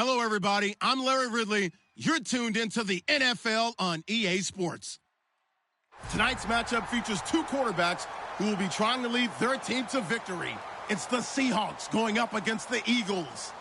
Hello, everybody. I'm Larry Ridley. You're tuned into the NFL on EA Sports. Tonight's matchup features two quarterbacks who will be trying to lead their team to victory. It's the Seahawks going up against the Eagles.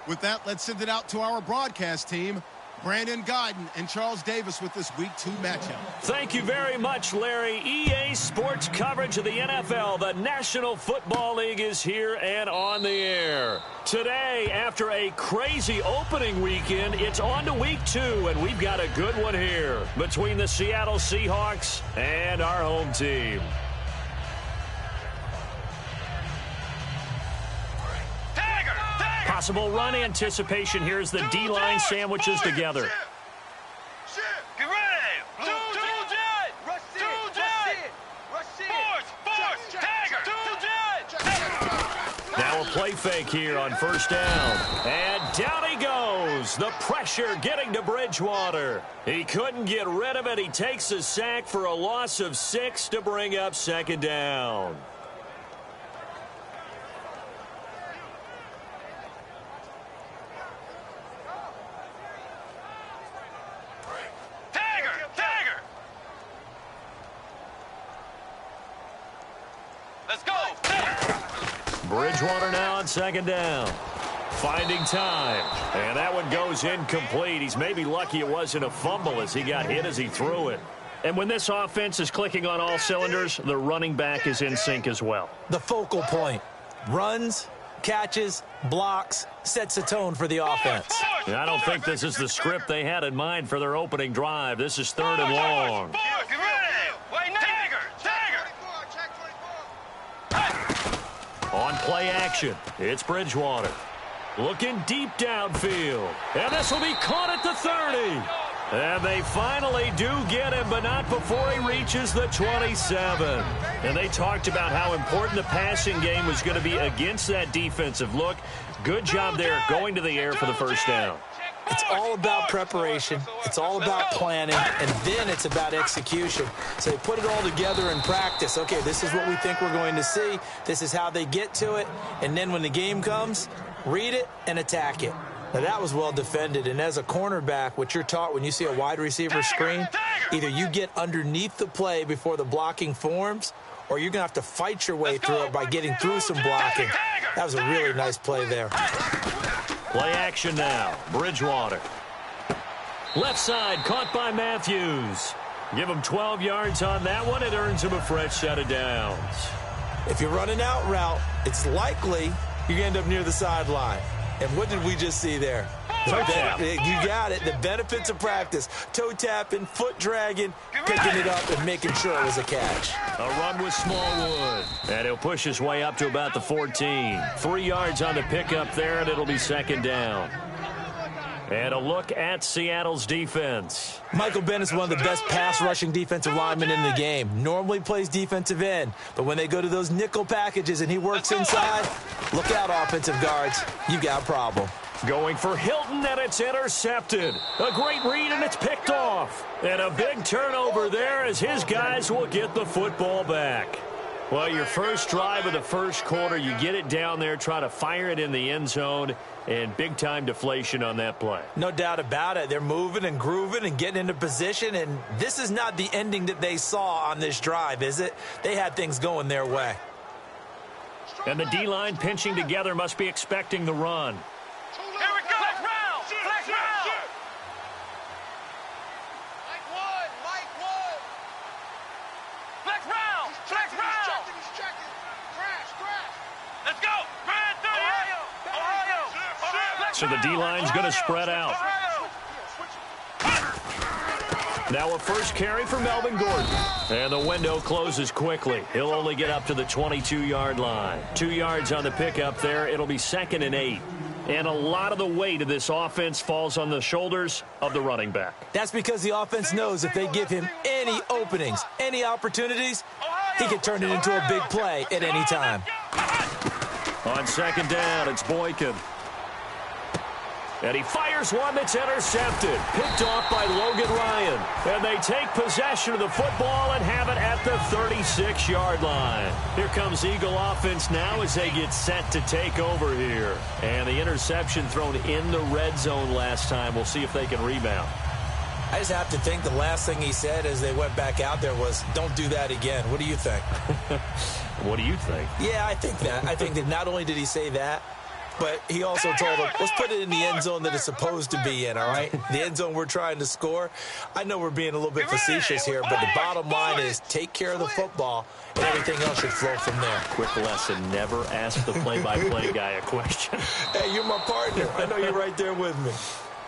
With that, let's send it out to our broadcast team, Brandon Guyton and Charles Davis with this Week 2 matchup. Thank you very much, Larry. EA Sports coverage of the NFL. The National Football League is here and on the air. Today, after a crazy opening weekend, it's on to Week 2, and we've got a good one here between the Seattle Seahawks and our home team. Possible run anticipation here as the D-line sandwiches together. Get ready! Now a play fake here on first down. And down he goes. The pressure getting to Bridgewater. He couldn't get rid of it. He takes a sack for a loss of 6 to bring up second down. Bridgewater now on second down. Finding time. And that one goes incomplete. He's maybe lucky it wasn't a fumble as he got hit as he threw it. And when this offense is clicking on all cylinders, the running back is in sync as well. The focal point. Runs, catches, blocks, sets the tone for the offense. I don't think this is the script they had in mind for their opening drive. This is 3rd and long. On play action, it's Bridgewater. Looking deep downfield. And this will be caught at the 30. And they finally do get him, but not before he reaches the 27. And they talked about how important the passing game was going to be against that defensive look. Good job there going to the air for the first down. It's all about preparation. It's all about planning, and then it's about execution. So they put it all together in practice. Okay, this is what we think we're going to see. This is how they get to it. And then when the game comes, read it and attack it. Now, that was well defended. And as a cornerback, what you're taught when you see a wide receiver screen, either you get underneath the play before the blocking forms, or you're going to have to fight your way through it by getting through some blocking. That was a really nice play there. Play action now. Bridgewater. Left side caught by Matthews. Give him 12 yards on that one. It earns him a fresh set of downs. If you're running out route, it's likely you're going to end up near the sideline. And what did we just see there? You got it. The benefits of practice. Toe tapping, foot dragging, picking it up and making sure it was a catch. A run with Smallwood. And he'll push his way up to about the 14. 3 yards on the pickup there, and it'll be second down. And a look at Seattle's defense. Michael Bennett's one of the best pass-rushing defensive linemen in the game. Normally plays defensive end, but when they go to those nickel packages and he works inside, look out, offensive guards. You got a problem. Going for Hilton, and it's intercepted. A great read, and it's picked off. And a big turnover there as his guys will get the football back. Well, your first drive of the first quarter, you get it down there, try to fire it in the end zone, and big-time deflation on that play. No doubt about it. They're moving and grooving and getting into position, and this is not the ending that they saw on this drive, is it? They had things going their way. And the D-line pinching together must be expecting the run. Here we go. Flex round. Flex round. Mike one. Flex round. Flex round. He's checking. Crash. Let's go. Ohio. So the D-line's going to spread out. Now a first carry for Melvin Gordon. And the window closes quickly. He'll only get up to the 22-yard line. 2 yards on the pickup there. It'll be 2nd and 8. And a lot of the weight of this offense falls on the shoulders of the running back. That's because the offense knows if they give him any openings, any opportunities, he can turn it into a big play at any time. On second down, it's Boykin. And he fires one that's intercepted. Picked off by Logan Ryan. And they take possession of the football and have it at the 36-yard line. Here comes Eagle offense now as they get set to take over here. And the interception thrown in the red zone last time. We'll see if they can rebound. I just have to think the last thing he said as they went back out there was, don't do that again. What do you think? What do you think? Yeah, I think that. I think that not only did he say that, but he also told them, let's put it in the end zone that it's supposed to be in, all right? The end zone we're trying to score. I know we're being a little bit facetious here, but the bottom line is take care of the football, and everything else should flow from there. Quick lesson, never ask the play-by-play guy a question. Hey, you're my partner. I know you're right there with me.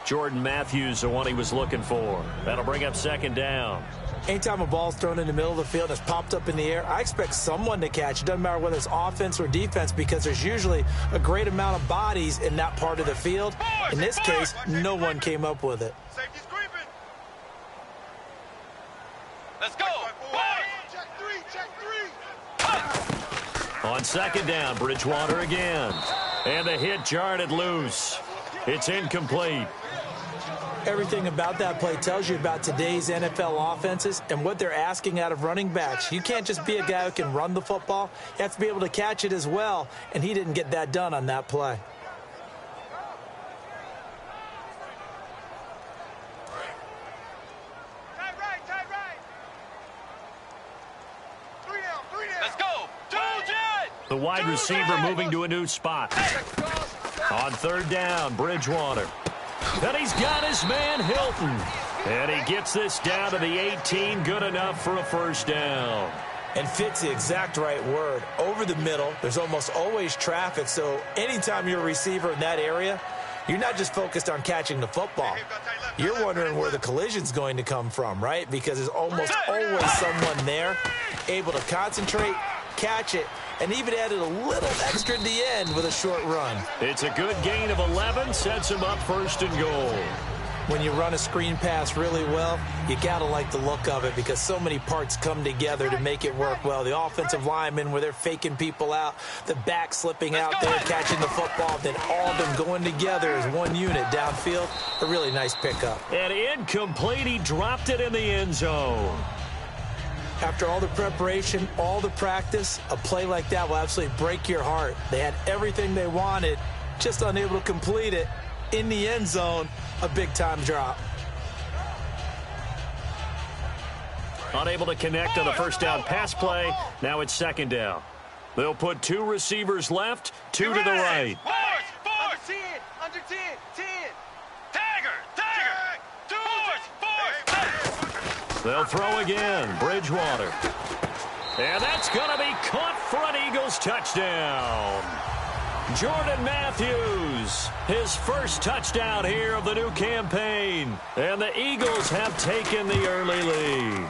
Jordan Matthews, the one he was looking for. That'll bring up second down. Anytime a ball's thrown in the middle of the field and it's popped up in the air, I expect someone to catch. It doesn't matter whether it's offense or defense because there's usually a great amount of bodies in that part of the field. In this case, no one came up with it. Safety's creeping. Let's go. Check three. On second down, Bridgewater again. And the hit jarred it loose. It's incomplete. Everything about that play tells you about today's NFL offenses and what they're asking out of running backs. You can't just be a guy who can run the football. You have to be able to catch it as well, and he didn't get that done on that play. Tight right. 3 down. Let's go. The wide receiver moving to a new spot. On third down, Bridgewater. And he's got his man, Hilton. And he gets this down to the 18, good enough for a first down. And fits the exact right word. Over the middle, there's almost always traffic, so anytime you're a receiver in that area, you're not just focused on catching the football. You're wondering where the collision's going to come from, right? Because there's almost always someone there able to concentrate, catch it, and even added a little extra at the end with a short run. It's a good gain of 11, sets him up first and goal. When you run a screen pass really well, you got to like the look of it because so many parts come together to make it work well. The offensive linemen where they're faking people out, the back slipping out there, catching the football, then all of them going together as one unit downfield. A really nice pickup. And incomplete, he dropped it in the end zone. After all the preparation, all the practice, a play like that will absolutely break your heart. They had everything they wanted, just unable to complete it. In the end zone, a big-time drop. Unable to connect on the first down pass play. Now it's second down. They'll put two receivers left, two to the right. Force. Under 10. Tiger. Force. They'll throw again. Bridgewater. And that's going to be caught for an Eagles touchdown. Jordan Matthews, his first touchdown here of the new campaign. And the Eagles have taken the early lead.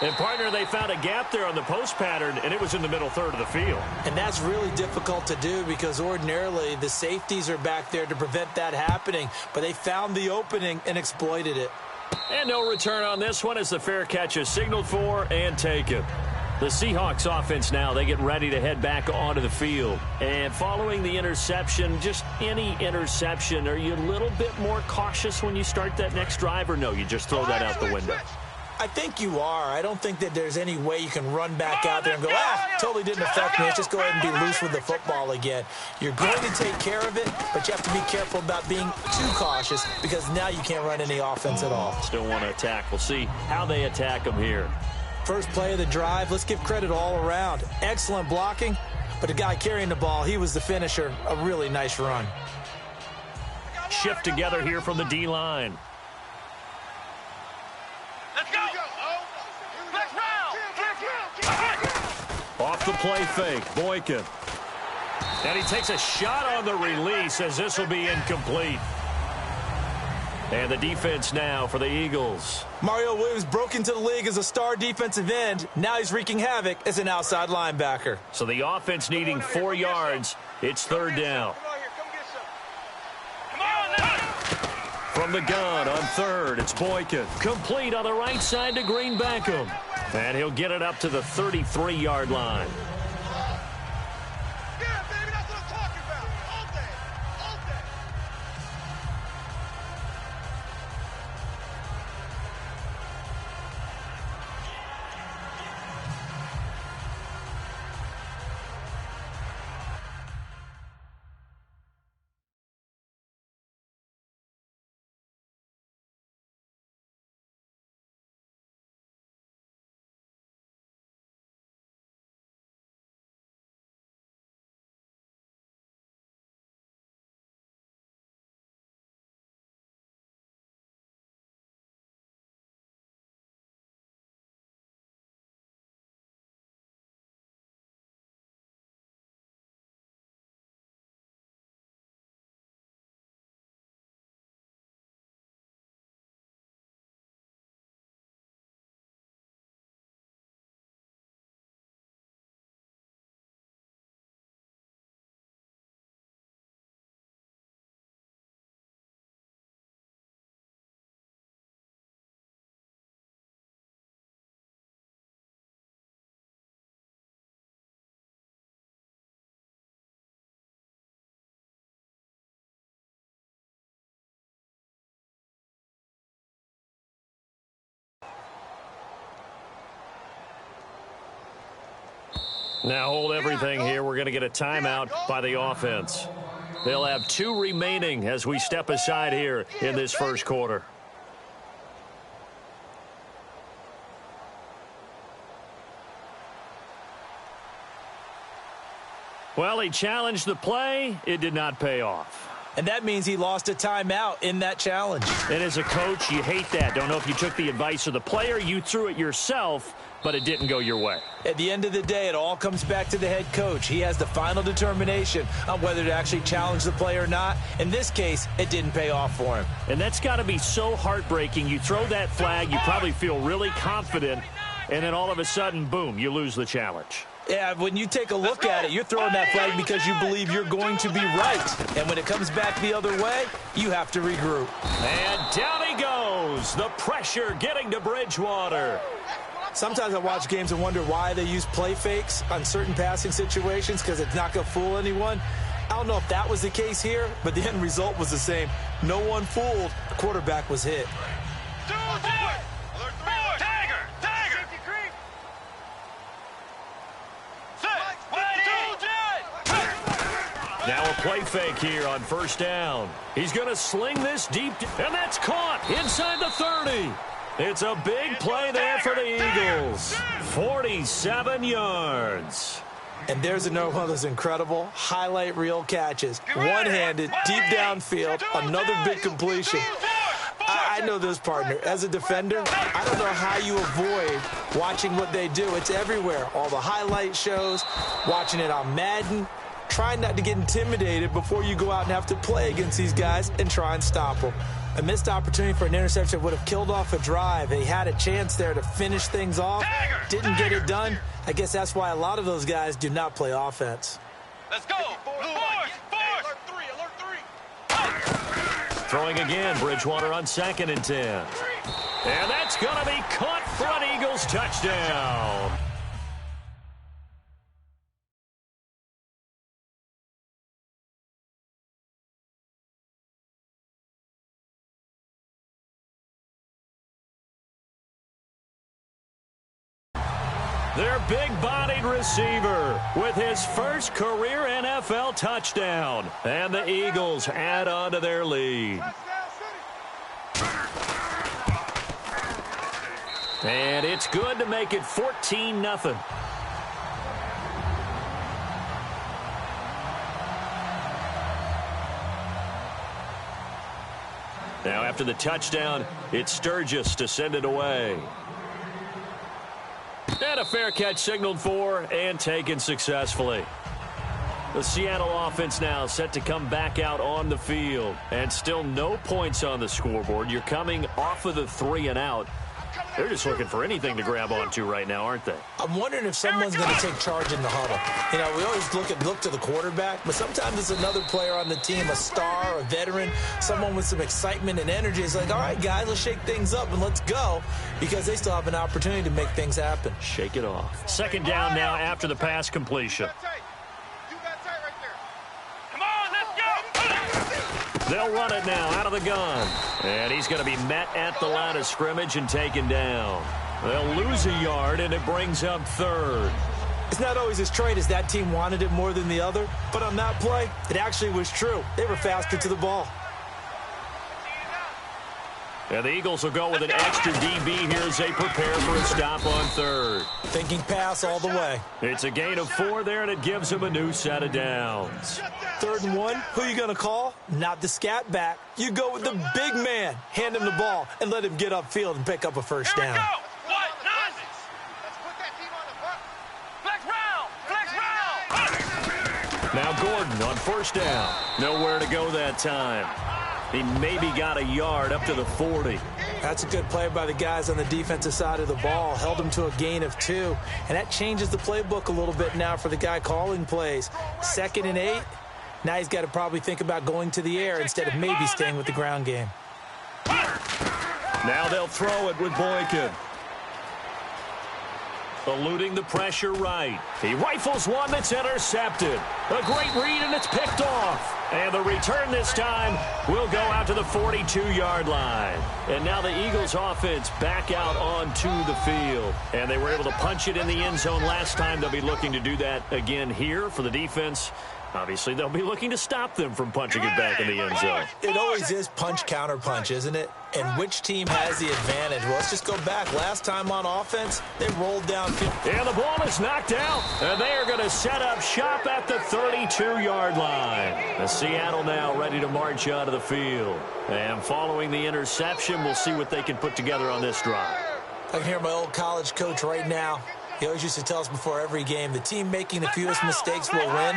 And, partner, they found a gap there on the post pattern, and it was in the middle third of the field. And that's really difficult to do because ordinarily the safeties are back there to prevent that happening. But they found the opening and exploited it. And no return on this one as the fair catch is signaled for and taken. The Seahawks offense now, they get ready to head back onto the field. And following the interception, just any interception, are you a little bit more cautious when you start that next drive, or no, you just throw that out the window? I think you are. I don't think that there's any way you can run back out there and go, totally didn't affect me. Let's just go ahead and be loose with the football again. You're going to take care of it, but you have to be careful about being too cautious because now you can't run any offense at all. Still want to attack. We'll see how they attack them here. First play of the drive, let's give credit all around. Excellent blocking, but the guy carrying the ball, he was the finisher. A really nice run. Shift together here from the D-line. Let's go. Flex round. Off the play fake, Boykin. And he takes a shot on the release as this will be incomplete. And the defense now for the Eagles. Mario Williams broke into the league as a star defensive end. Now he's wreaking havoc as an outside linebacker. So the offense needing 4 yards. It's third down. Come on now. From the gun on third, it's Boykin. Complete on the right side to Green Beckham. And he'll get it up to the 33-yard line. Now hold everything here. We're going to get a timeout by the offense. They'll have 2 remaining as we step aside here in this first quarter. Well, he challenged the play. It did not pay off. And that means he lost a timeout in that challenge. And as a coach, you hate that. Don't know if you took the advice of the player. You threw it yourself, but it didn't go your way. At the end of the day, it all comes back to the head coach. He has the final determination on whether to actually challenge the play or not. In this case, it didn't pay off for him. And that's got to be so heartbreaking. You throw that flag, you probably feel really confident, and then all of a sudden, boom, you lose the challenge. Yeah, when you take a look at it, you're throwing that flag because you believe you're going to be right. And when it comes back the other way, you have to regroup. And down he goes. The pressure getting to Bridgewater. Sometimes I watch games and wonder why they use play fakes on certain passing situations because it's not going to fool anyone. I don't know if that was the case here, but the end result was the same. No one fooled. The quarterback was hit. Now a play fake here on first down. He's going to sling this deep, and that's caught inside the 30. It's a big play there for the Eagles. 47 yards. And there's another one of those incredible highlight reel catches. One-handed, deep downfield, another big completion. I know this, partner. As a defender, I don't know how you avoid watching what they do. It's everywhere. All the highlight shows, watching it on Madden. Try not to get intimidated before you go out and have to play against these guys and try and stop them. A missed opportunity for an interception would have killed off a drive. They had a chance there to finish things off. Didn't get it done. I guess that's why a lot of those guys do not play offense. Let's go. Alert 3. Throwing again, Bridgewater on 2nd and 10. And that's going to be caught for an Eagles touchdown. Their big-bodied receiver with his first career NFL touchdown. And the Eagles add on to their lead. And it's good to make it 14-0. Now after the touchdown, it's Sturgis to send it away. And a fair catch signaled for and taken successfully. The Seattle offense now set to come back out on the field. And still no points on the scoreboard. You're coming off of the 3 and out. They're just looking for anything to grab onto right now, aren't they? I'm wondering if someone's going to take charge in the huddle. You know, we always look to the quarterback, but sometimes it's another player on the team, a star, a veteran, someone with some excitement and energy. It's like, all right, guys, let's shake things up and let's go, because they still have an opportunity to make things happen. Shake it off. 2nd down now after the pass completion. They'll run it now out of the gun. And he's going to be met at the line of scrimmage and taken down. They'll lose a yard, and it brings up 3rd. It's not always as straight as that team wanted it more than the other, but on that play, it actually was true. They were faster to the ball. And the Eagles will go with an extra DB here as they prepare for a stop on 3rd. Thinking pass all the way. It's a gain of 4 there, and it gives them a new set of downs. 3rd and 1, who are you going to call? Not the scat back. You go with the big man. Hand him the ball and let him get upfield and pick up a first down. Here we go. What nonsense? Let's put that team on the front. Flex round. Now Gordon on 1st down. Nowhere to go that time. He maybe got a yard up to the 40. That's a good play by the guys on the defensive side of the ball. Held him to a gain of 2. And that changes the playbook a little bit now for the guy calling plays. 2nd and 8. Now he's got to probably think about going to the air instead of maybe staying with the ground game. Now they'll throw it with Boykin. Eluding the pressure right. He rifles one that's intercepted. A great read, and it's picked off. And the return this time will go out to the 42-yard line. And now the Eagles offense back out onto the field. And they were able to punch it in the end zone last time. They'll be looking to do that again here for the defense. Obviously, they'll be looking to stop them from punching it back in the end zone. It always is punch-counter-punch, isn't it? And which team has the advantage? Well, let's just go back. Last time on offense, they rolled down. And the ball is knocked out. And they are going to set up shop at the 32-yard line. And Seattle now ready to march out of the field. And following the interception, we'll see what they can put together on this drive. I can hear my old college coach right now. He always used to tell us before every game, the team making the fewest mistakes will win.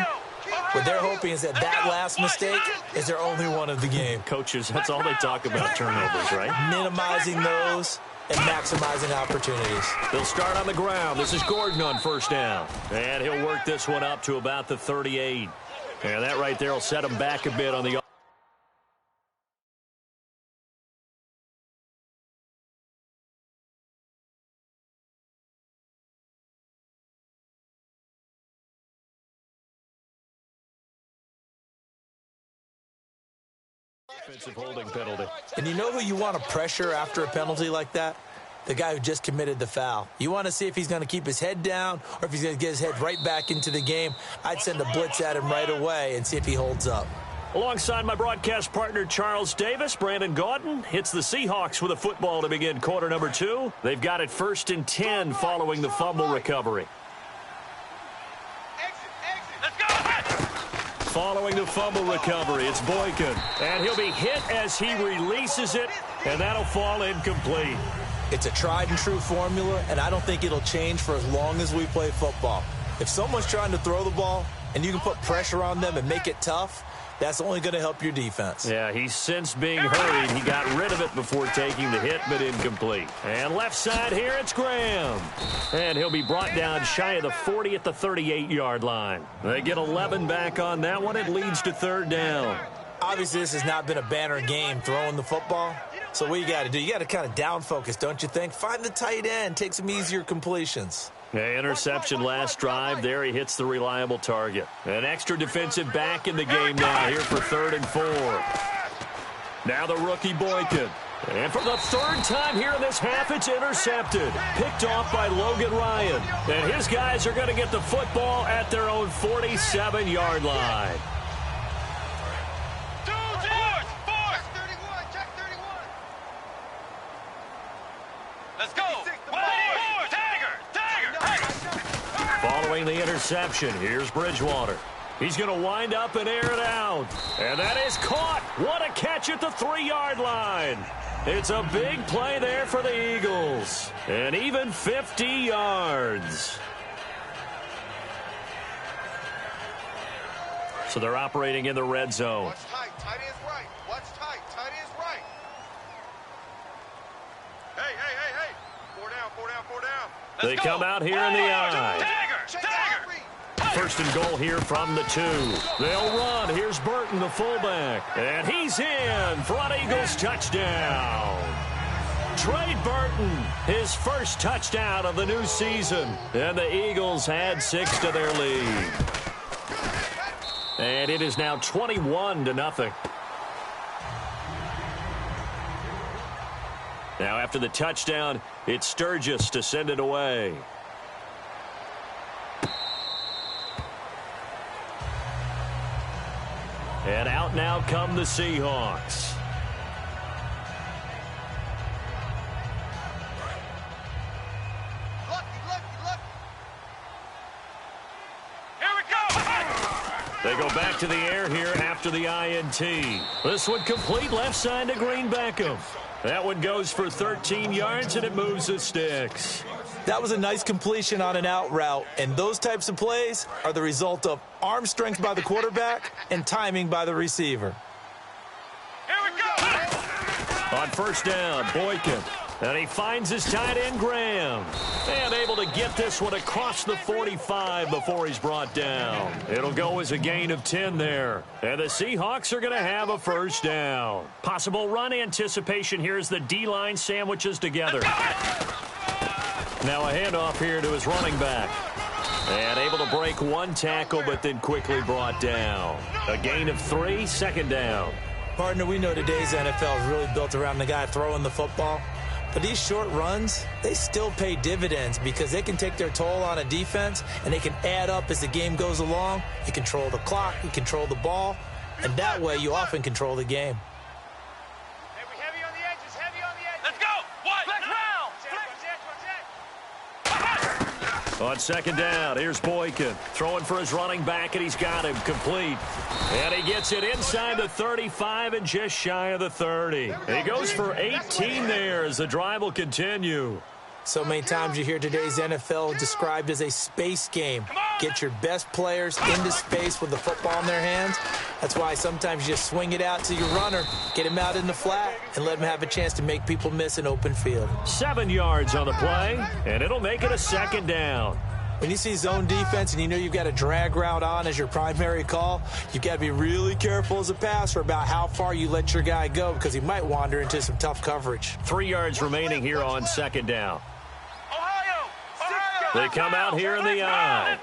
What they're hoping is that last mistake is their only one of the game. Coaches, that's all they talk about, turnovers, right? Minimizing those and maximizing opportunities. They'll start on the ground. This is Gordon on first down. And he'll work this one up to about the 38. And that right there will set him back a bit on the offensive holding penalty. And you know who you want to pressure after a penalty like that? The guy who just committed the foul. You want to see if he's going to keep his head down or if he's going to get his head right back into the game. I'd send a blitz at him right away and see if he holds up. Alongside my broadcast partner, Charles Davis, Brandon Gaudin hits the Seahawks with a football to begin quarter number 2. They've got it 1st and 10 following the fumble recovery. Following the fumble recovery, it's Boykin. And he'll be hit as he releases it, and that'll fall incomplete. It's a tried-and-true formula, and I don't think it'll change for as long as we play football. If someone's trying to throw the ball and you can put pressure on them and make it tough, that's only going to help your defense. Yeah, he's since being hurried. He got rid of it before taking the hit, but incomplete. And left side here, it's Graham. And he'll be brought down shy of the 40 at the 38-yard line. They get 11 back on that one. It leads to 3rd down. Obviously, this has not been a banner game throwing the football. So what you got to do, you got to kind of down focus, don't you think? Find the tight end, take some easier completions. Yeah, interception last drive. There he hits the reliable target. An extra defensive back in the game now here for 3rd and 4. Now the rookie Boykin. And for the 3rd time here in this half, it's intercepted. Picked off by Logan Ryan. And his guys are going to get the football at their own 47-yard line. Let's go. Following the interception, here's Bridgewater. He's going to wind up and air it out. And that is caught. What a catch at the 3-yard line. It's a big play there for the Eagles. And even 50 yards. So they're operating in the red zone. Watch tight. Tight is right. Watch tight. Tight is right. Hey. 4 down. They come out here in the eye. Dagger. 1st and goal here from the 2. They'll run. Here's Burton, the fullback. And he's in for an Eagles touchdown. Trey Burton, his first touchdown of the new season. And the Eagles add 6 to their lead. And it is now 21-0. Now after the touchdown, it's Sturgis to send it away. And out now come the Seahawks. Lucky. Here we go. They go back to the air here after the INT. This one complete left side to Green Beckham. That one goes for 13 yards, and it moves the sticks. That was a nice completion on an out route, and those types of plays are the result of arm strength by the quarterback and timing by the receiver. Here we go. On first down, Boykin. And he finds his tight end, Graham. And able to get this one across the 45 before he's brought down. It'll go as a gain of 10 there. And the Seahawks are going to have a first down. Possible run anticipation here as the D-line sandwiches together. Now a handoff here to his running back. And able to break one tackle, but then quickly brought down. A gain of 3, second down. Partner, we know today's NFL is really built around the guy throwing the football. But these short runs, they still pay dividends because they can take their toll on a defense and they can add up as the game goes along. You control the clock, you control the ball, and that way you often control the game. Heavy on the edges, heavy on the edges. Let's go. What? Flex round. Flex. On second down, here's Boykin. Throwing for his running back, and he's got him complete. And he gets it inside the 35 and just shy of the 30. He goes for 18 there as the drive will continue. So many times you hear today's NFL described as a space game. Get your best players into space with the football in their hands. That's why sometimes you just swing it out to your runner, get him out in the flat, and let him have a chance to make people miss an open field. 7 yards on the play, and it'll make it a second down. When you see zone defense and you know you've got a drag route on as your primary call, you've got to be really careful as a passer about how far you let your guy go because he might wander into some tough coverage. 3 yards remaining here on second down. They come out here in the eye.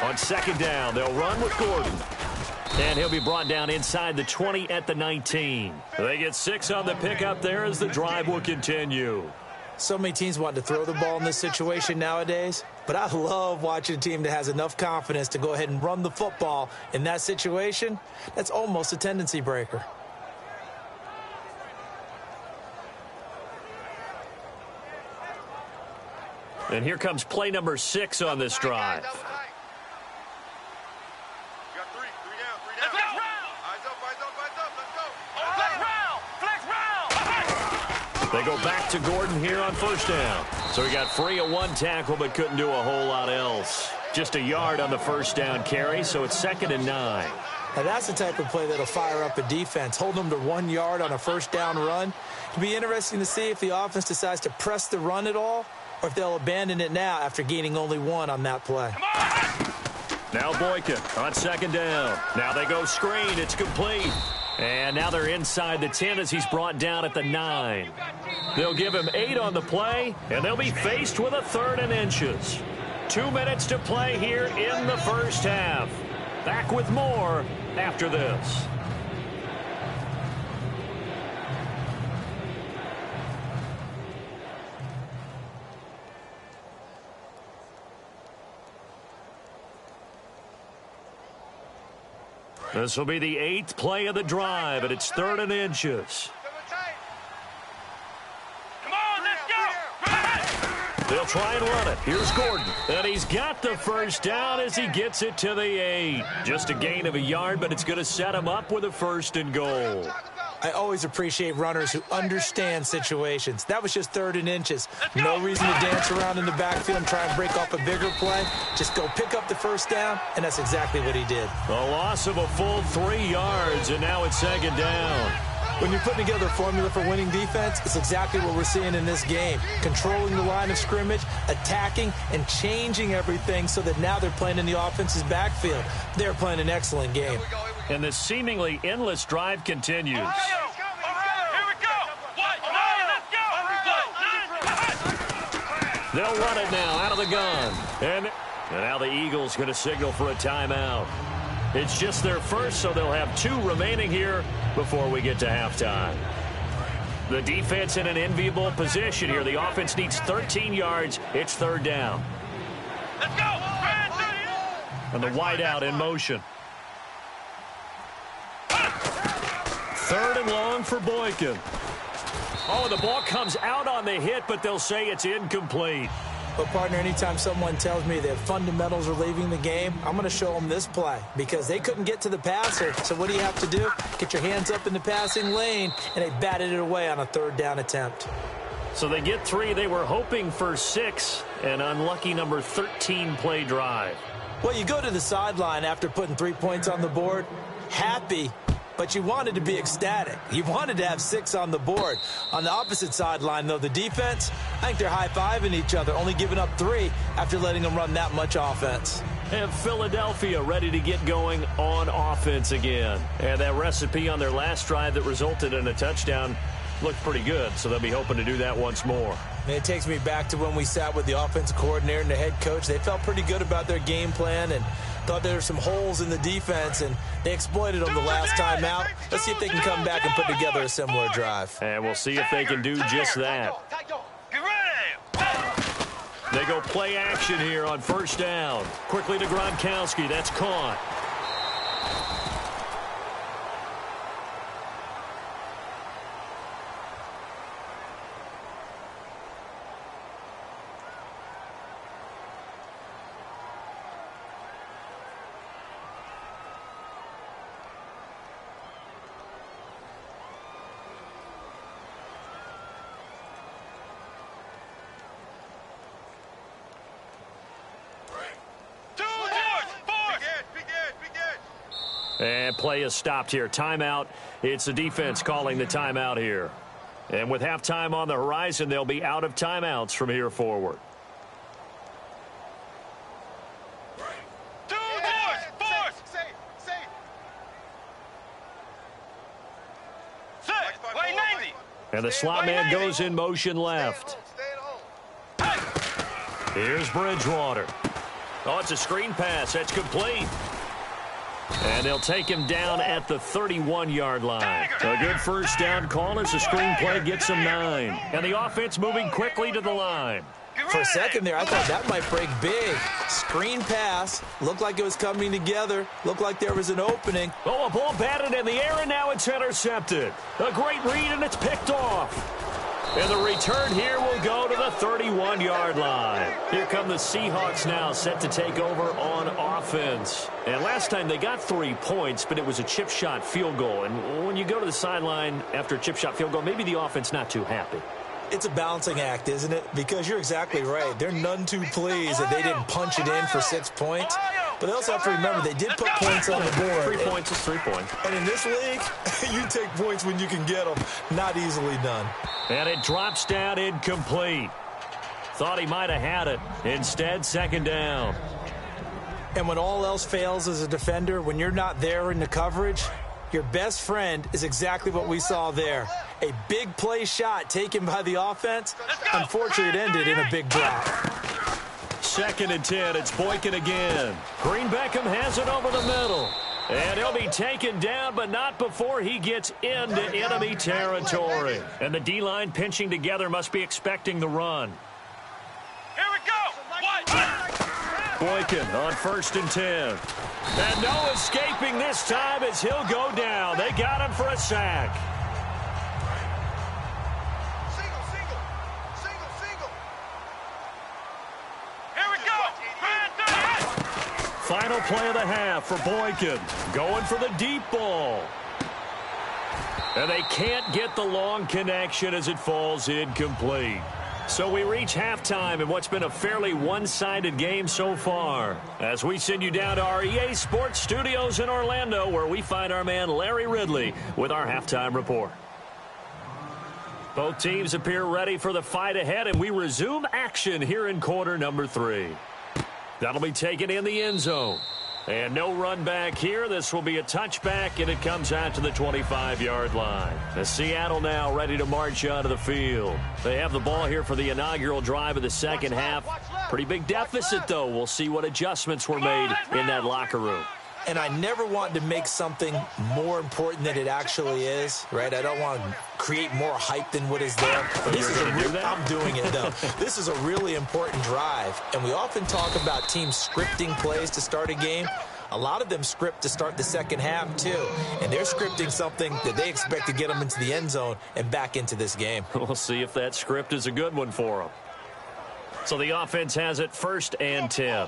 On second down, they'll run with Gordon. And he'll be brought down inside the 20 at the 19. They get 6 on the pickup there as the drive will continue. So many teams want to throw the ball in this situation nowadays, but I love watching a team that has enough confidence to go ahead and run the football in that situation. That's almost a tendency breaker. And here comes play number 6 on this drive. You got 3 down. Flex round. Eyes up, let's go. Flex round. They go back to Gordon here on first down. So he got free of 1 tackle but couldn't do a whole lot else. Just a yard on the first down carry, so it's 2nd and 9. Now that's the type of play that'll fire up a defense. Hold them to 1 yard on a first down run. It'll be interesting to see if the offense decides to press the run at all or if they'll abandon it now after gaining only 1 on that play. Now Boykin on second down. Now they go screen. It's complete. And now they're inside the 10 as he's brought down at the 9. They'll give him 8 on the play, and they'll be faced with a 3rd and inches. 2 minutes to play here in the first half. Back with more after this. This will be the 8th play of the drive, and it's 3rd and inches. Come on, let's go. They'll try and run it. Here's Gordon. And he's got the first down as he gets it to the 8. Just a gain of a yard, but it's going to set him up with a 1st and goal. I always appreciate runners who understand situations. That was just 3rd and inches. No reason to dance around in the backfield and try and break off a bigger play. Just go pick up the first down, and that's exactly what he did. A loss of a full 3 yards, and now it's 2nd down. When you're putting together a formula for winning defense, it's exactly what we're seeing in this game. Controlling the line of scrimmage, attacking, and changing everything so that now they're playing in the offense's backfield. They're playing an excellent game. And the seemingly endless drive continues. Here we go. What? They'll run it now out of the gun. And now the Eagles going to signal for a timeout. It's just their first, so they'll have 2 remaining here before we get to halftime. The defense in an enviable position here. The offense needs 13 yards. It's 3rd down. Let's go. And the wideout in motion. 3rd and long for Boykin. Oh, the ball comes out on the hit, but they'll say it's incomplete. But, partner, anytime someone tells me that fundamentals are leaving the game, I'm going to show them this play because they couldn't get to the passer. So what do you have to do? Get your hands up in the passing lane, and they batted it away on a 3rd down attempt. So they get 3. They were hoping for 6. An unlucky number 13 play drive. Well, you go to the sideline after putting 3 points on the board, happy, but you wanted to be ecstatic. You wanted to have 6 on the board. On the opposite sideline, though, the defense, I think they're high-fiving each other, only giving up 3 after letting them run that much offense. And Philadelphia ready to get going on offense again. And that recipe on their last drive that resulted in a touchdown looked pretty good, so they'll be hoping to do that once more. And it takes me back to when we sat with the offensive coordinator and the head coach. They felt pretty good about their game plan and thought there were some holes in the defense, and they exploited them the last time out. Let's see if they can come back and put together a similar drive. And we'll see if they can do just that. They go play action here on first down. Quickly to Gronkowski. That's caught. And play is stopped here. Timeout. It's the defense calling the timeout here. And with halftime on the horizon, they'll be out of timeouts from here forward. And the slot man goes in motion left. Here's Bridgewater. Oh, it's a screen pass. That's complete. And they'll take him down at the 31-yard line. A good first down call as the screen play gets him 9. And the offense moving quickly to the line. For a second there, I thought that might break big. Screen pass. Looked like it was coming together. Looked like there was an opening. Oh, a ball batted in the air, and now it's intercepted. A great read, and it's picked off. And the return here will go to the 31-yard line. Here come the Seahawks now, set to take over on offense. And last time they got 3 points, but it was a chip shot field goal. And when you go to the sideline after a chip shot field goal, maybe the offense not too happy. It's a balancing act, isn't it? Because you're exactly right. They're none too pleased that they didn't punch it in for 6 points. But they also have to remember they did put points on the board. 3 points is 3 points. And in this league, you take points when you can get them. Not easily done. And it drops down incomplete. Thought he might have had it. Instead, second down. And when all else fails as a defender, when you're not there in the coverage, your best friend is exactly what we saw there. A big play shot taken by the offense. Unfortunately, it ended in a big drop. 2nd and 10. It's Boykin again. Green Beckham has it over the middle. And he'll be taken down, but not before he gets into enemy territory. And the D-line pinching together must be expecting the run. Here we go. Boykin on 1st and 10. And no escaping this time as he'll go down. They got him for a sack. Here we go. Final play of the half for Boykin. Going for the deep ball. And they can't get the long connection as it falls incomplete. So we reach halftime in what's been a fairly one-sided game so far. As we send you down to our EA Sports Studios in Orlando, where we find our man Larry Ridley with our halftime report. Both teams appear ready for the fight ahead, and we resume action here in quarter number 3. That'll be taken in the end zone. And no run back here. This will be a touchback, and it comes out to the 25-yard line. The Seattle now ready to march onto the field. They have the ball here for the inaugural drive of the second half. Pretty big deficit, though. We'll see what adjustments were made in that locker room. And I never want to make something more important than it actually is, right? I don't want to create more hype than what is there. This is I'm doing it, though. This is a really important drive. And we often talk about teams scripting plays to start a game. A lot of them script to start the second half, too. And they're scripting something that they expect to get them into the end zone and back into this game. We'll see if that script is a good one for them. So the offense has it 1st and 10.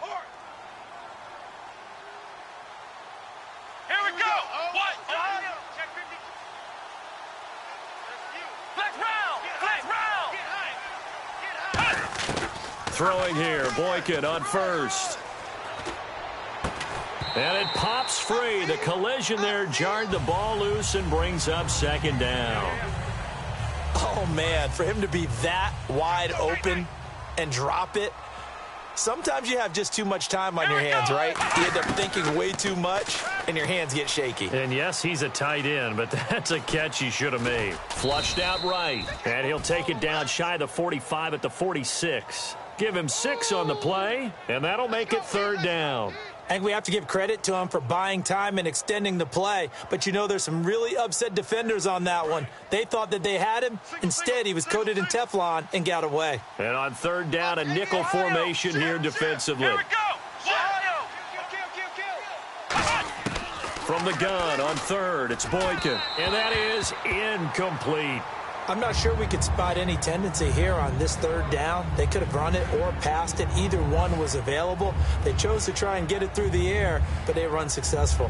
Throwing here, Boykin on 1st. And it pops free. The collision there jarred the ball loose and brings up 2nd down. Oh, man, for him to be that wide open and drop it, Sometimes you have just too much time on your hands, right? You end up thinking way too much, and your hands get shaky. And yes, he's a tight end, but that's a catch he should have made. Flushed out right, and he'll take it down shy of the 45 at the 46. Give him 6 on the play, and that'll make it 3rd down. I think we have to give credit to him for buying time and extending the play. But, you know, there's some really upset defenders on that one. They thought that they had him. Instead, he was coated in Teflon and got away. And on 3rd down, a nickel formation here defensively. Here we go. From the gun on 3rd, it's Boykin. And that is incomplete. I'm not sure we could spot any tendency here on this 3rd down. They could have run it or passed it. Either one was available. They chose to try and get it through the air, but they were unsuccessful.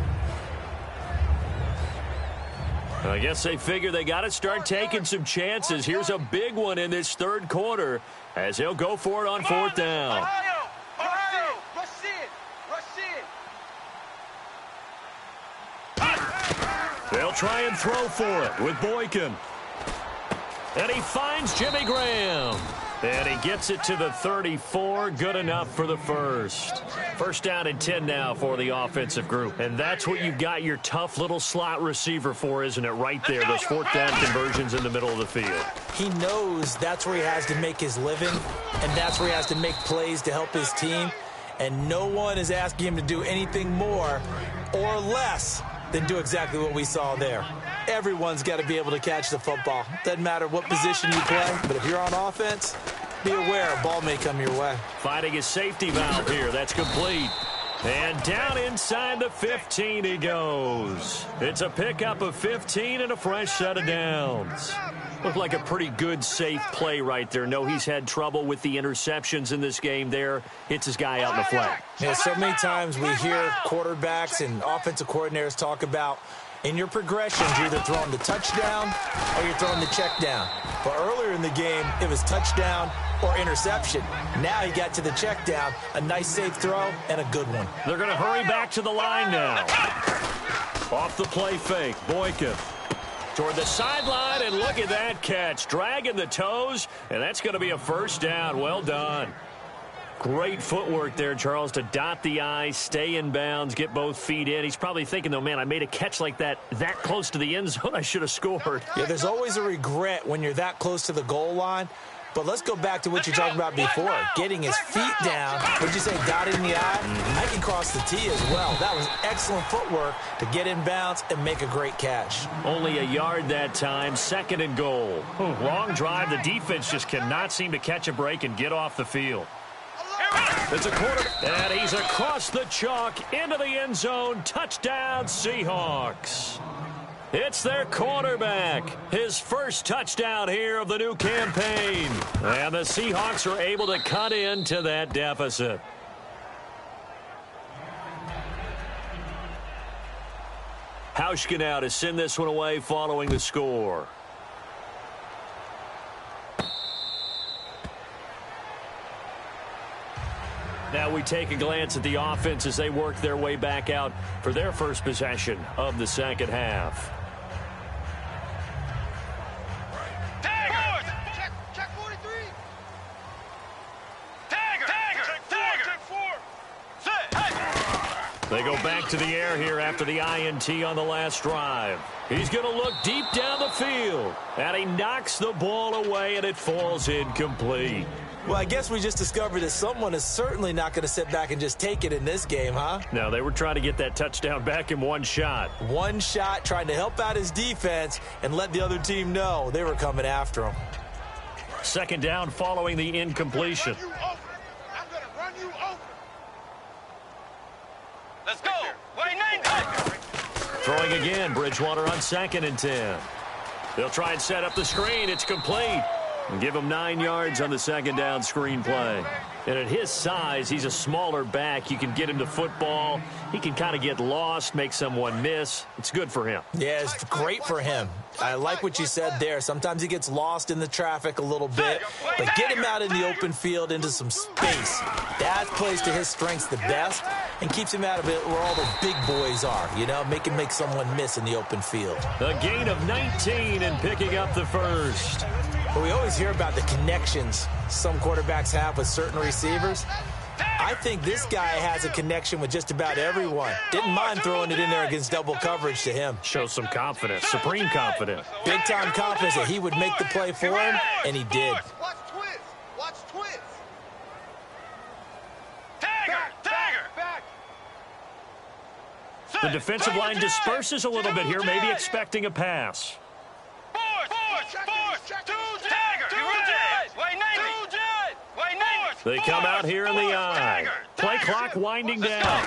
I guess they figure they got to start taking some chances. Here's a big one in this 3rd quarter as he'll go for it on 4th down. They'll try and throw for it with Boykin. And he finds Jimmy Graham. And he gets it to the 34. Good enough for the 1st. 1st down and 10 now for the offensive group. And that's what you've got your tough little slot receiver for, isn't it? Right there, those 4th down conversions in the middle of the field. He knows that's where he has to make his living, and that's where he has to make plays to help his team. And no one is asking him to do anything more or less than do exactly what we saw there. Everyone's got to be able to catch the football. Doesn't matter what position you play, but if you're on offense, be aware a ball may come your way. Finding a safety valve here. That's complete. And down inside the 15 he goes. It's a pickup of 15 and a fresh set of downs. Looked like a pretty good, safe play right there. No, he's had trouble with the interceptions in this game there. Hits his guy out in the flat. Yeah, so many times we hear quarterbacks and offensive coordinators talk about in your progressions, you're either throwing the touchdown or you're throwing the check down. But earlier in the game, it was touchdown or interception. Now he got to the check down, a nice safe throw, and a good one. They're going to hurry back to the line now. Off the play fake, Boykin. Toward the sideline, and look at that catch. Dragging the toes, and that's going to be a 1st down. Well done. Great footwork there, Charles, to dot the I, stay in bounds, get both feet in. He's probably thinking, though, man, I made a catch like that close to the end zone. I should have scored. Yeah, there's always a regret when you're that close to the goal line. But let's go back to what you talked about before, getting his feet down. Would you say dotting the I? I can cross the T as well. That was excellent footwork to get in bounds and make a great catch. Only a yard that time, 2nd and goal. Long drive. The defense just cannot seem to catch a break and get off the field. It's a quarter, and he's across the chalk into the end zone. Touchdown, Seahawks. It's their quarterback. His 1st touchdown here of the new campaign. And the Seahawks are able to cut into that deficit. Hauschka now to send this one away following the score. Now we take a glance at the offense as they work their way back out for their 1st possession of the 2nd half. Check 43. Tagger. They go back to the air here after the INT on the last drive. He's going to look deep down the field, and he knocks the ball away, and it falls incomplete. Well, I guess we just discovered that someone is certainly not going to sit back and just take it in this game, huh? No, they were trying to get that touchdown back in one shot. One shot, trying to help out his defense and let the other team know they were coming after him. 2nd down following the incompletion. I'm gonna run you over. Let's go. Throwing again, Bridgewater on 2nd and 10. They'll try and set up the screen. It's complete. And give him 9 yards on the 2nd down screen play. And at his size, he's a smaller back. You can get him to football. He can kind of get lost, make someone miss. It's good for him. Yeah, it's great for him. I like what you said there. Sometimes he gets lost in the traffic a little bit. But get him out in the open field into some space. That plays to his strengths the best and keeps him out of it where all the big boys are. You know, make him make someone miss in the open field. A gain of 19 and picking up the 1st. But we always hear about the connections some quarterbacks have with certain receivers. I think this guy has a connection with just about everyone. Didn't mind throwing it in there against double coverage to him. Shows some confidence, supreme confidence. Big-time confidence that he would make the play for him, and he did. Watch twist. Watch twist. Tagger. Back. The defensive line disperses a little bit here, maybe expecting a pass. They come out here in the eye. Play clock winding down.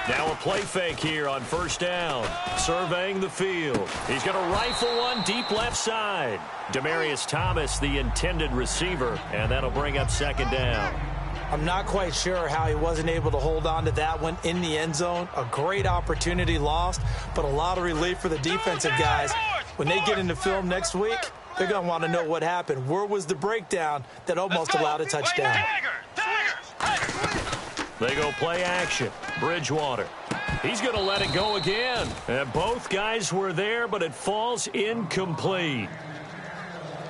Now a play fake here on first down. Surveying the field. He's going to rifle one deep left side. Demaryius Thomas, the intended receiver, and that'll bring up second down. I'm not quite sure how he wasn't able to hold on to that one in the end zone. A great opportunity lost, but a lot of relief for the defensive guys. When they get into film next week, they're going to want to know what happened. Where was the breakdown that almost allowed a touchdown? They go play action. Bridgewater. He's going to let it go again. And both guys were there, but it falls incomplete.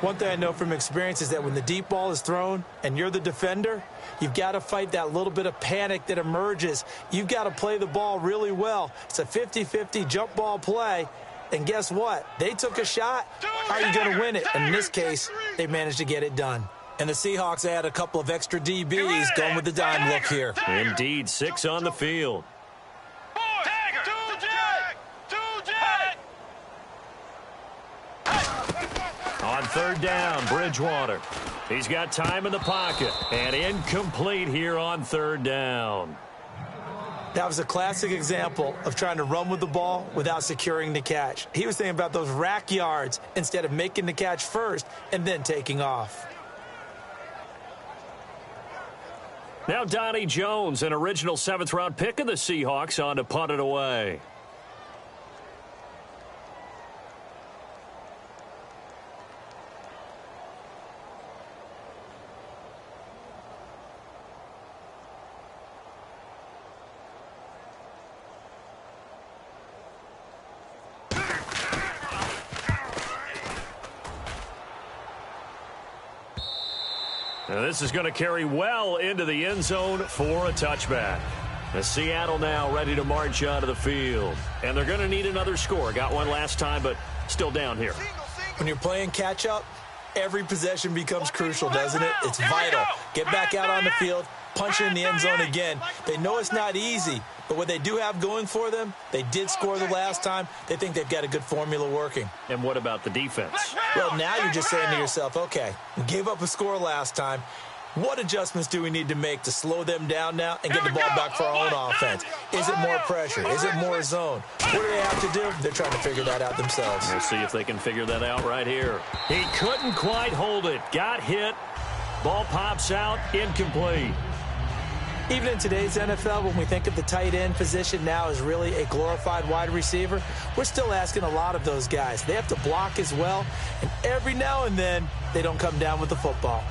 One thing I know from experience is that when the deep ball is thrown and you're the defender, you've got to fight that little bit of panic that emerges. You've got to play the ball really well. It's a 50-50 jump ball play. And guess what? They took a shot. How are you going to win it? And in this case, they managed to get it done. And the Seahawks add a couple of extra DBs going with the dime look here. Indeed, 6 on the field. On third down, Bridgewater. He's got time in the pocket. And incomplete here on third down. That was a classic example of trying to run with the ball without securing the catch. He was thinking about those rack yards instead of making the catch first and then taking off. Now Donnie Jones, an original 7th-round pick of the Seahawks, on to punt it away. Now this is going to carry well into the end zone for a touchback. As Seattle now ready to march out of the field. And they're going to need another score. Got one last time, but still down here. When you're playing catch-up, every possession becomes crucial, doesn't it? It's vital. Get back out on the field, punch in the end zone again. They know it's not easy, but what they do have going for them, they did score the last time. They think they've got a good formula working. And what about the defense? Well, now you're just saying to yourself, okay, we gave up a score last time. What adjustments do we need to make to slow them down now and get the ball back for our own offense? Is it more pressure? Is it more zone? What do they have to do? They're trying to figure that out themselves. We'll see if they can figure that out right here. He couldn't quite hold it. Got hit. Ball pops out. Incomplete. Even in today's NFL, when we think of the tight end position now as really a glorified wide receiver, we're still asking a lot of those guys. They have to block as well, and every now and then, they don't come down with the football.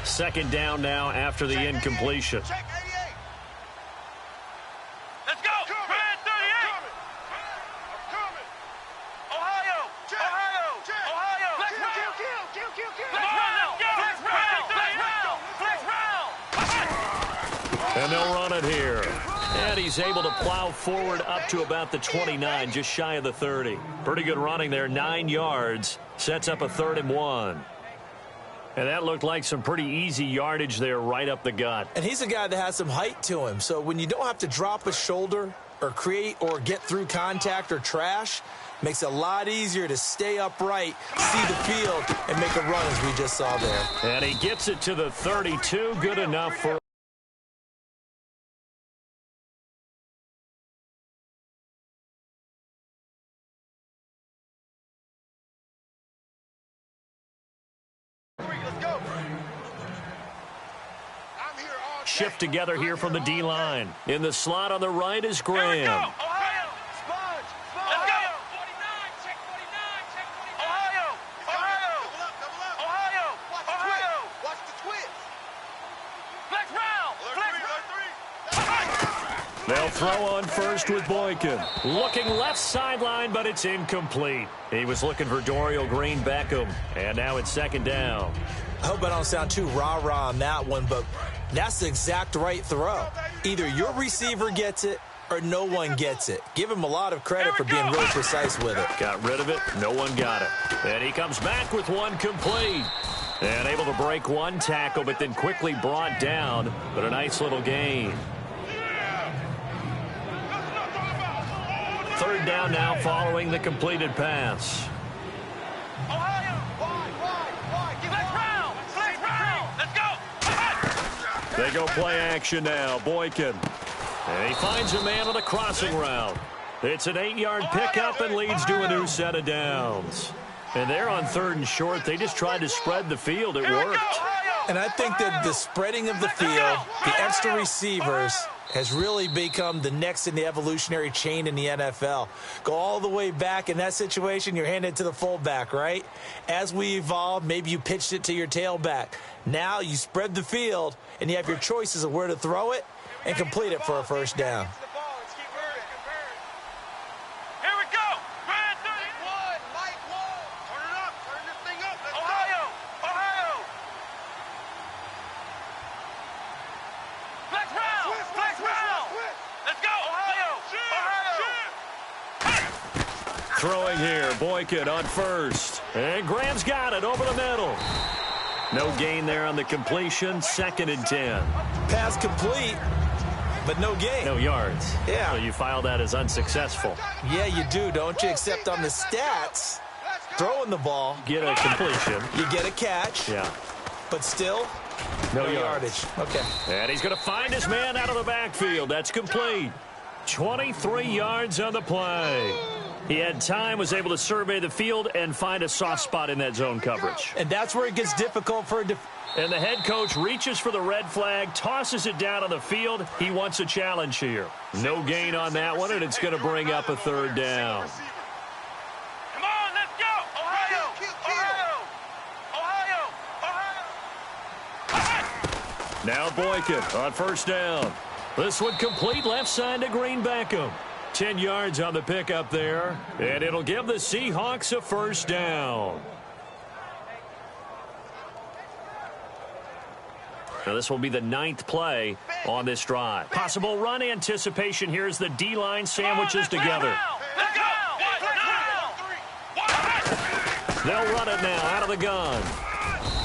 Second down now after the incompletion. Let's go. Red 38. Ohio. And they'll run it here. And he's able to plow forward up to about the 29, just shy of the 30. Pretty good running there, 9 yards. Sets up a 3rd and 1. And that looked like some pretty easy yardage there right up the gut. And he's a guy that has some height to him. So when you don't have to drop a shoulder or create or get through contact or trash, makes it a lot easier to stay upright, see the field, and make a run as we just saw there. And he gets it to the 32. Good enough for... shift together here from the D-line. In the slot on the right is Graham. Ohio. Sponge. Let's go. 49. Check 49. Check 49. Ohio. Watch the twist. Flex round. They'll throw on first with Boykin. Looking left sideline, but it's incomplete. He was looking for Dorial Green-Beckham, and now it's second down. I hope I don't sound too rah-rah on that one, but that's the exact right throw. Either your receiver gets it or no one gets it. Give him a lot of credit for being really precise with it. Got rid of it. No one got it. And he comes back with one complete. And able to break one tackle, but then quickly brought down. But a nice little gain. Third down now following the completed pass. They go play action now. Boykin. And he finds a man on a crossing route. It's an 8-yard pickup and leads to a new set of downs. And they're on third and short. They just tried to spread the field. It worked. And I think that the spreading of the field, the extra receivers, has really become the next in the evolutionary chain in the NFL. Go all the way back in that situation, you're handed to the fullback, right? As we evolved, maybe you pitched it to your tailback. Now you spread the field, and you have your choices of where to throw it and complete it for a first down. Throwing here, Boykin on first. And Graham's got it over the middle. No gain there on the completion. Second and 10. Pass complete, but no gain. No yards. Yeah. So you file that as unsuccessful. Yeah, you do, don't you? Except on the stats, throwing the ball. Get a completion. You get a catch. Yeah. But still, no yardage. Okay. And he's going to find his man out of the backfield. That's complete. 23 yards on the play. He had time, was able to survey the field and find a soft spot in that zone coverage. And that's where it gets difficult for a and the head coach reaches for the red flag, tosses it down on the field. He wants a challenge here. No gain on that one, and it's going to bring up a third down. Come on, let's go! Ohio! Ohio! Now Boykin on first down. This one complete left side to Green-Beckham. 10 yards on the pickup there, and it'll give the Seahawks a first down. Now this will be the 9th play on this drive. Possible run anticipation here as the D-line sandwiches together. They'll run it now out of the gun.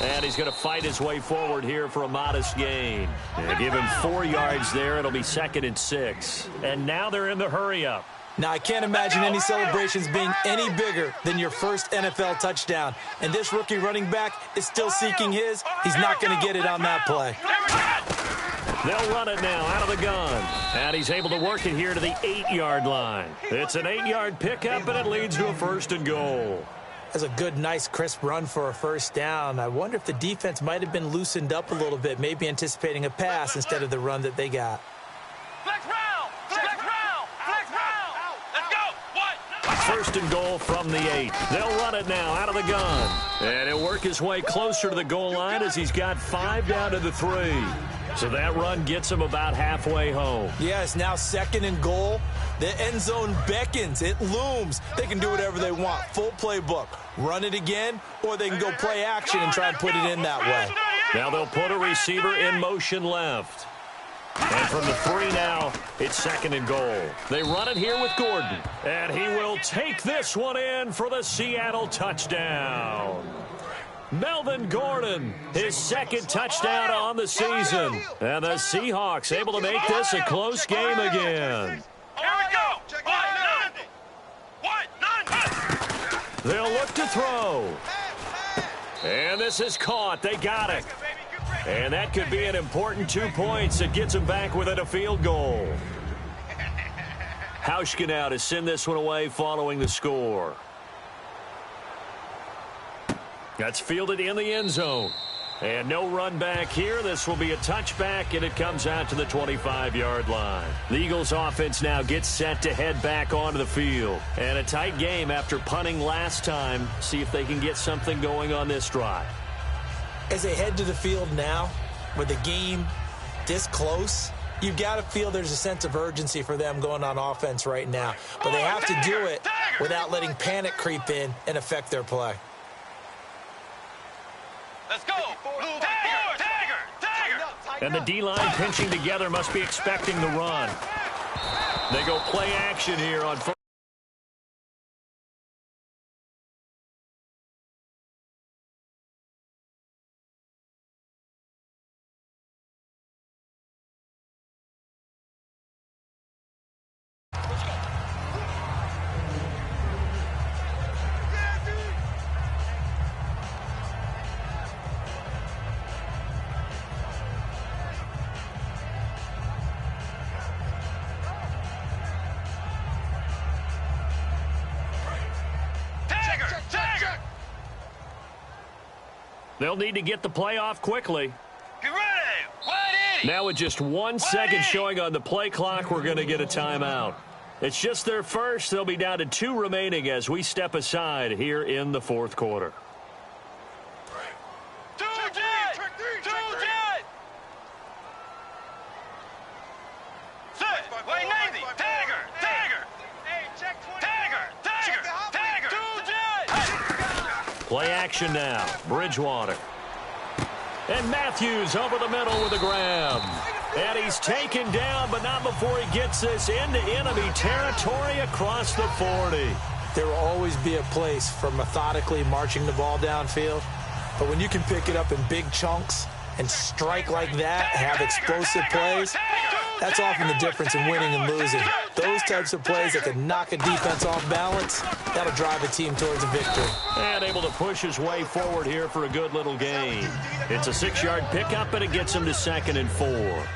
And he's going to fight his way forward here for a modest gain. They give him 4 yards there. It'll be 2nd and 6. And now they're in the hurry-up. Now, I can't imagine any celebrations being any bigger than your first NFL touchdown. And this rookie running back is still seeking his. He's not going to get it on that play. They'll run it now out of the gun. And he's able to work it here to the 8-yard line. It's an 8-yard pickup, and it leads to a 1st and goal. That's a good, nice, crisp run for a first down. I wonder if the defense might have been loosened up a little bit, maybe anticipating a pass instead of the run that they got. Flex round! Flex round! Flex round! Let's go! What? 1st and goal from the 8. They'll run it now out of the gun. And he'll work his way closer to the goal line as he's got 5 down to the 3. So that run gets him about halfway home. Yeah, it's now 2nd and goal. The end zone beckons. It looms. They can do whatever they want. Full playbook. Run it again, or they can go play action and try and put it in that way. Now they'll put a receiver in motion left. And from the 3 now, it's 2nd and goal. They run it here with Gordon. And he will take this one in for the Seattle touchdown. Melvin Gordon, his 2nd touchdown on the season. And the Seahawks able to make this a close game again. Here we go! They'll look to throw. And this is caught. They got it. And that could be an important 2 points that gets them back within a field goal. Hauschka now to send this one away following the score. That's fielded in the end zone. And no run back here. This will be a touchback, and it comes out to the 25-yard line. The Eagles offense now gets set to head back onto the field. And a tight game after punting last time. See if they can get something going on this drive. As they head to the field now, with the game this close, You've got to feel there's a sense of urgency for them going on offense right now. But they have to do it without letting panic creep in and affect their play. Let's go. Tiger. And the D-line pinching together must be expecting the run. They go play action here on first. They'll need to get the play off quickly. Get ready. Now with just 1 second showing on the play clock, we're going to get a timeout. It's just their first. They'll be down to 2 remaining as we step aside here in the fourth quarter. Two jet. Sit. Wait, Navy. Tiger. Hey, check 20. Tiger. Two jet. Play action now. Bridgewater. And Matthews over the middle with a grab. And he's taken down, but not before he gets this into enemy territory across the 40. There will always be a place for methodically marching the ball downfield. But when you can pick it up in big chunks and strike like that, have explosive plays, that's often the difference in winning and losing. Those types of plays that can knock a defense off balance, that'll drive a team towards a victory. And able to push his way forward here for a good little gain. It's a 6-yard pickup, and it gets him to 2nd and 4.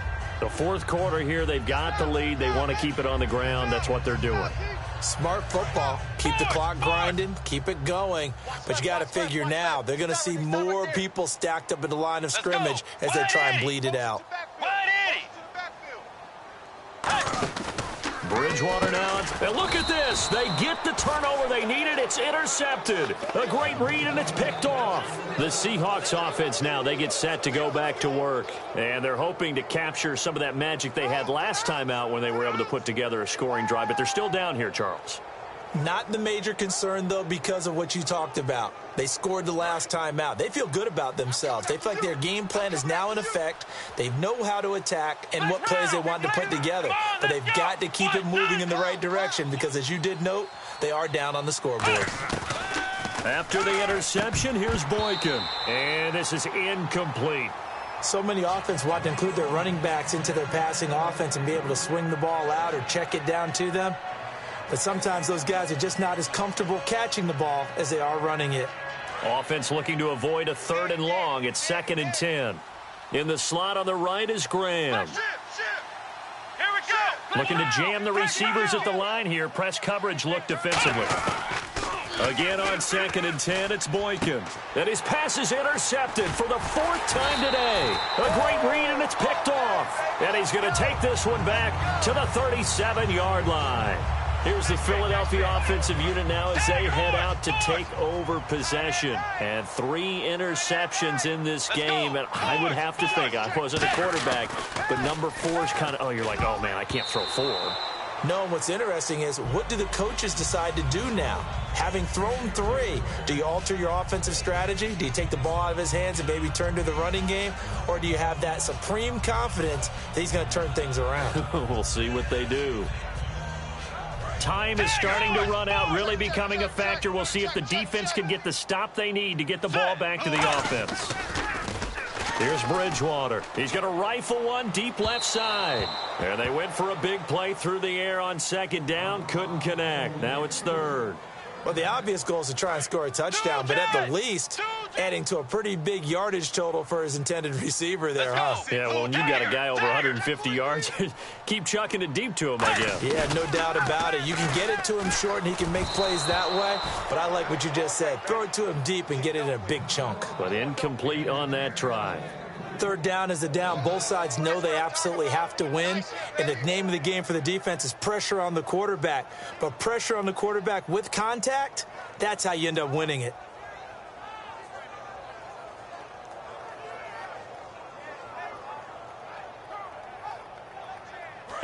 The fourth quarter here, they've got the lead. They want to keep it on the ground. That's what they're doing. Smart football. Keep the clock grinding. Keep it going. But you got to figure now, they're going to see more people stacked up in the line of scrimmage as they try and bleed it out. Bridgewater now. And look at this. They get the turnover they needed. It's intercepted. A great read, and it's picked off. The Seahawks offense now, they get set to go back to work. And they're hoping to capture some of that magic they had last time out when they were able to put together a scoring drive. But they're still down here, Charles. Not the major concern, though, because of what you talked about. They scored the last time out. They feel good about themselves. They feel like their game plan is now in effect. They know how to attack and what plays they want to put together. But they've got to keep it moving in the right direction because, as you did note, they are down on the scoreboard. After the interception, here's Boykin. And this is incomplete. So many offense want to include their running backs into their passing offense and be able to swing the ball out or check it down to them. But sometimes those guys are just not as comfortable catching the ball as they are running it. Offense looking to avoid a 3rd and long. It's 2nd and 10. In the slot on the right is Graham. Here we go. Looking to jam the receivers at the line here. Press coverage look defensively. Again on 2nd and 10, it's Boykin. And his pass is intercepted for the 4th time today. A great read, and it's picked off. And he's going to take this one back to the 37-yard line. Here's the Philadelphia offensive unit now as they head out to take over possession. And 3 interceptions in this game. And I would have to think, I wasn't a quarterback, but number 4 is kind of, you're like, oh, man, I can't throw 4. No, and what's interesting is, what do the coaches decide to do now? Having thrown 3, do you alter your offensive strategy? Do you take the ball out of his hands and maybe turn to the running game? Or do you have that supreme confidence that he's going to turn things around? We'll see what they do. Time is starting to run out, really becoming a factor. We'll see if the defense can get the stop they need to get the ball back to the offense. Here's Bridgewater. He's going to rifle one deep left side. And they went for a big play through the air on 2nd down. Couldn't connect. Now it's 3rd. Well, the obvious goal is to try and score a touchdown, but at the least, adding to a pretty big yardage total for his intended receiver there, huh? Yeah, well, when you got a guy over 150 yards, keep chucking it deep to him, I guess. Yeah, no doubt about it. You can get it to him short, and he can make plays that way, but I like what you just said. Throw it to him deep and get it in a big chunk. But incomplete on that try. 3rd down is a down. Both sides know they absolutely have to win. And the name of the game for the defense is pressure on the quarterback. But pressure on the quarterback with contact, that's how you end up winning it.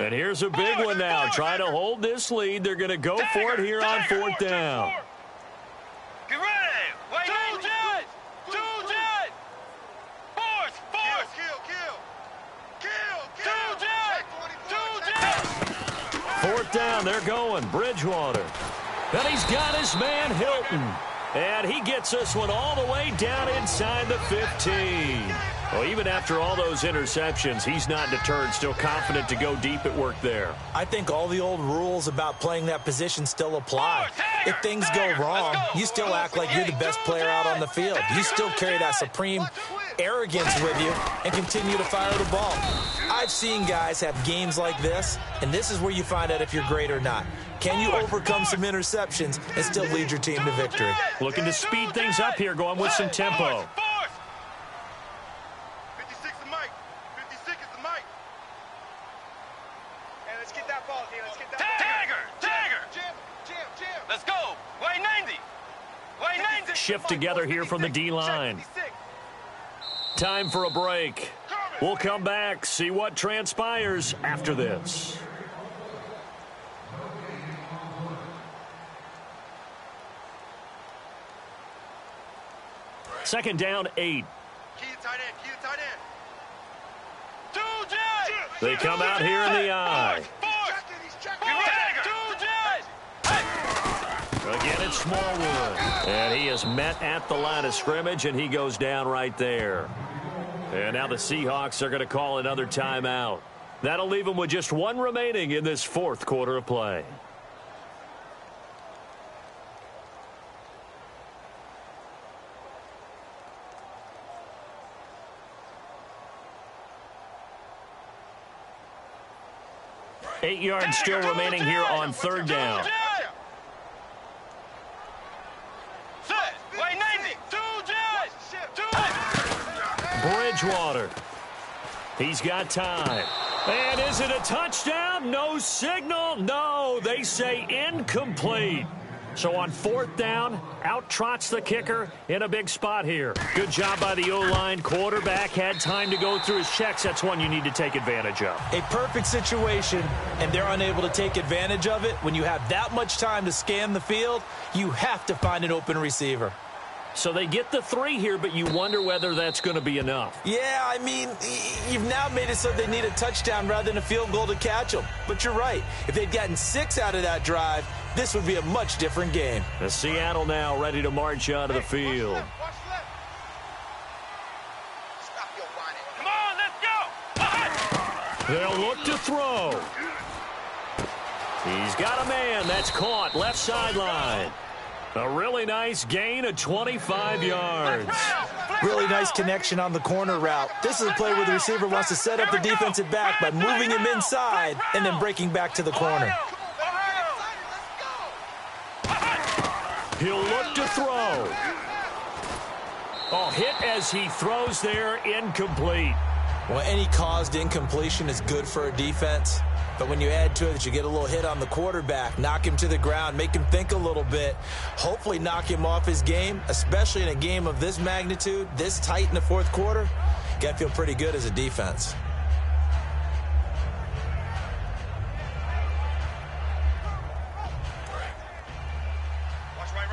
And here's a big one now. Trying to hold this lead. They're going to go for it here on fourth down. Get ready. Wait, two Jets. Force. Kill. Two Jets. Fourth down, they're going. Bridgewater. And he's got his man Hilton. And he gets this one all the way down inside the 15. Well, even after all those interceptions, he's not deterred, still confident to go deep at work there. I think all the old rules about playing that position still apply. If things go wrong, you still act like you're the best player out on the field. You still carry that supreme arrogance with you and continue to fire the ball. I've seen guys have games like this, and this is where you find out if you're great or not. Can you overcome some interceptions and still lead your team to victory? Looking to speed things up here, going with some tempo. 56 is Mike. 56 is the Mike. And let's get that ball, Let's get that ball. Tagger. Jam. Let's go. Way 90. Shift together here from the D-line. Time for a break. We'll come back, see what transpires after this. Second down, 8. Key to tight end. Two Jets. They come out here in the eye. Again, it's Smallwood. And he is met at the line of scrimmage, and he goes down right there. And now the Seahawks are going to call another timeout. That'll leave them with just one remaining in this fourth quarter of play. Eight yards still remaining here on third down. Bridgewater. He's got time. And is it a touchdown? No signal. No, they say incomplete. So on fourth down, out trots the kicker in a big spot here. Good job by the O-line. Quarterback had time to go through his checks. That's one you need to take advantage of. A perfect situation, and they're unable to take advantage of it. When you have that much time to scan the field, you have to find an open receiver. So they get the 3 here, but you wonder whether that's going to be enough. Yeah, I mean, you've now made it so they need a touchdown rather than a field goal to catch them. But you're right. If they'd gotten 6 out of that drive, this would be a much different game. The Seattle now ready to march out of the field. Come on, let's go. They'll look to throw. He's got a man. That's caught. Left sideline. A really nice gain of 25 yards. Really nice connection on the corner route. This is a play where the receiver wants to set up the defensive back by moving him inside and then breaking back to the corner. He'll look to throw. Oh, hit as he throws there, incomplete. Well, any caused incompletion is good for a defense. But when you add to it that you get a little hit on the quarterback, knock him to the ground, make him think a little bit, hopefully knock him off his game, especially in a game of this magnitude, this tight in the fourth quarter, you got to feel pretty good as a defense. Watch right.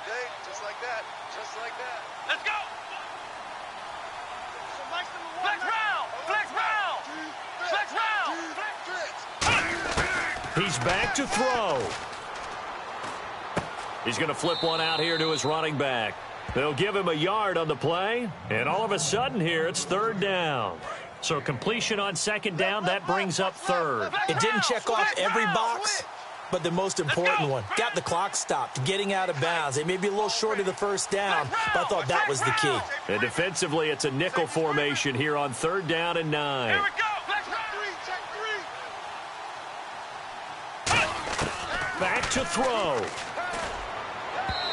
Okay, just like that. Let's go. Flex round. He's back to throw. He's going to flip one out here to his running back. They'll give him a yard on the play, and all of a sudden here it's third down. So completion on second down, that brings up third. It didn't check off every box, but the most important one. Got the clock stopped, getting out of bounds. They may be a little short of the first down, but I thought that was the key. And defensively, it's a nickel formation here on third down and 9. Here we go. Back to throw.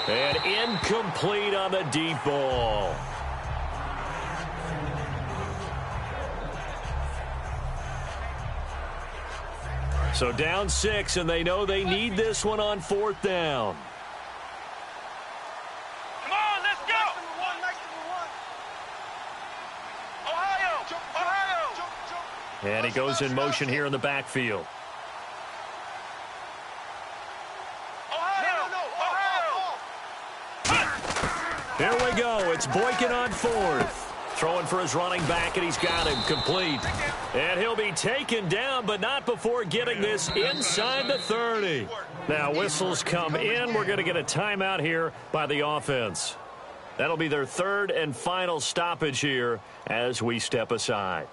And incomplete on the deep ball. So down 6, and they know they need this one on fourth down. Come on, let's go. Ohio. And he goes in motion here in the backfield. Here we go. It's Boykin on fourth. Throwing for his running back, and he's got him complete. And he'll be taken down, but not before getting this inside the 30. Now, whistles come in. We're going to get a timeout here by the offense. That'll be their third and final stoppage here as we step aside.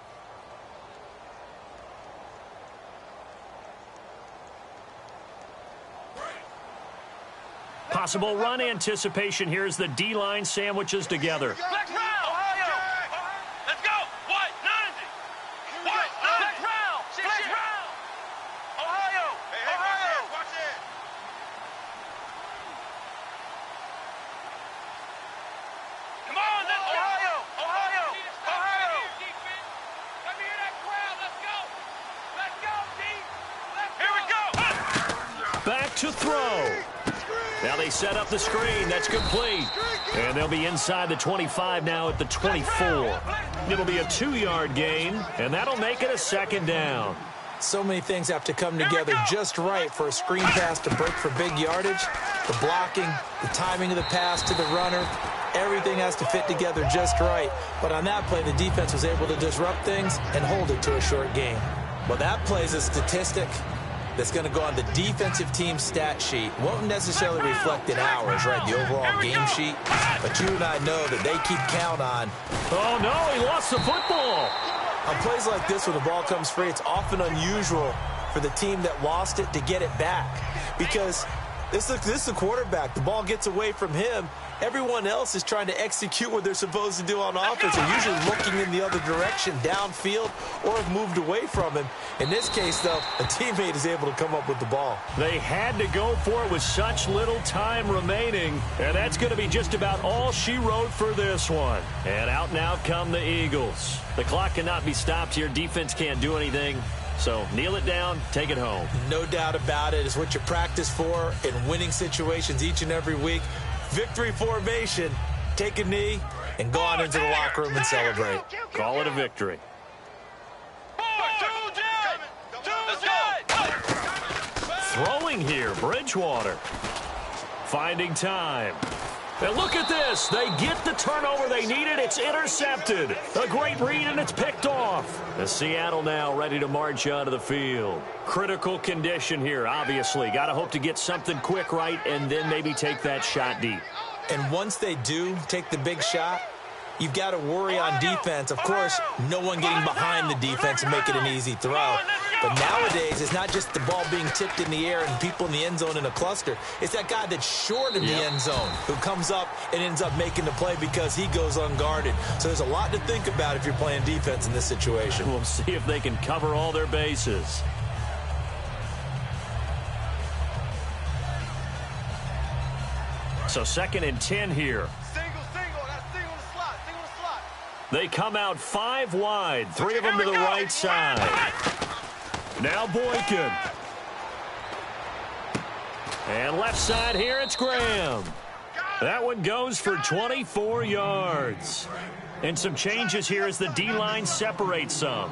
Possible run anticipation here as the D-line sandwiches together. Let's go. What? 90. What? Flex round. Flex round. Ohio. Ohio. Watch it. Come on, let's go. Ohio. Ohio. Let me hear that crowd. Let's go. Let's go, D. Let's go. Here we go. Back to throw. Now they set up the screen. That's complete. And they'll be inside the 25 now at the 24. It'll be a 2-yard gain, and that'll make it a second down. So many things have to come together just right for a screen pass to break for big yardage. The blocking, the timing of the pass to the runner, everything has to fit together just right. But on that play, the defense was able to disrupt things and hold it to a short gain. Well, that play is a statistic that's going to go on the defensive team stat sheet. Won't necessarily reflect in ours, right, the overall game sheet. But you and I know that they keep count on. Oh, no, he lost the football. On plays like this where the ball comes free, it's often unusual for the team that lost it to get it back. Because this is the quarterback. The ball gets away from him. Everyone else is trying to execute what they're supposed to do on offense. They're usually looking in the other direction, downfield, or have moved away from him. In this case, though, a teammate is able to come up with the ball. They had to go for it with such little time remaining, and that's going to be just about all she wrote for this one. And out come the Eagles. The clock cannot be stopped here. Defense can't do anything. So kneel it down, take it home. No doubt about it. It's what you practice for in winning situations each and every week. Victory formation. Take a knee and go on into the locker room and celebrate. Call it a victory. Throwing here, Bridgewater. Finding time. And look at this. They get the turnover they needed. It's intercepted. A great read, and it's picked off. The Seattle now ready to march onto the field. Critical condition here, obviously. Got to hope to get something quick right and then maybe take that shot deep. And once they do take the big shot, you've got to worry on defense. Of course, no one getting behind the defense and make it an easy throw. But nowadays, it's not just the ball being tipped in the air and people in the end zone in a cluster. It's that guy that's short of the end zone who comes up and ends up making the play because he goes unguarded. So there's a lot to think about if you're playing defense in this situation. We'll see if they can cover all their bases. So 2nd and 10 here. Single. That's single in the slot. Single in the slot. They come out 5 wide. 3 of them to the right side. Now Boykin. And left side here, it's Graham. That one goes for 24 yards. And some changes here as the D-line separates some.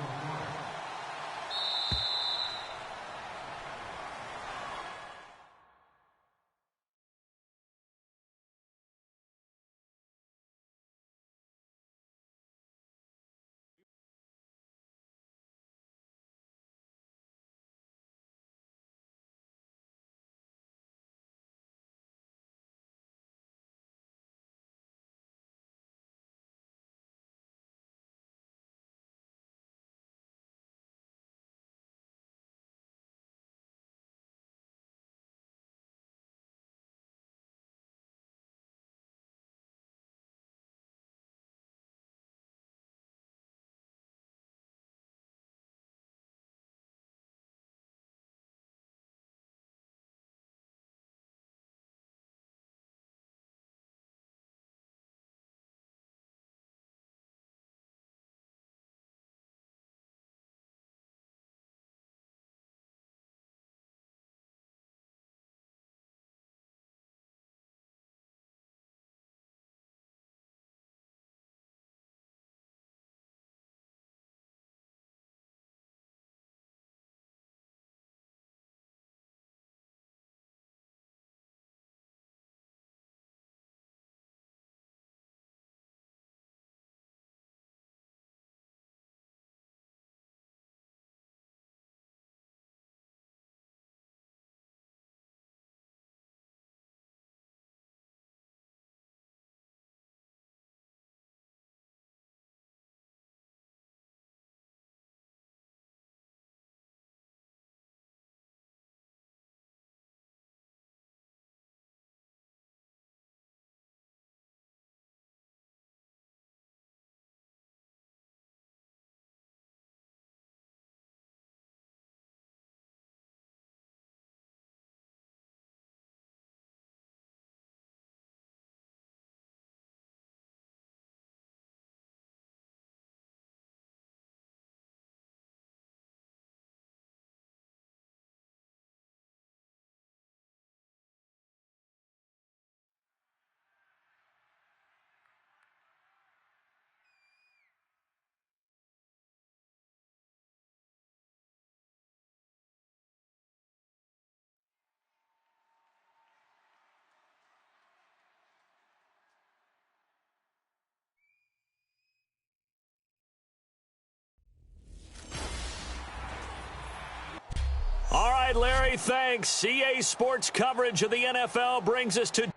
right, Larry, thanks. CA Sports coverage of the NFL brings us to...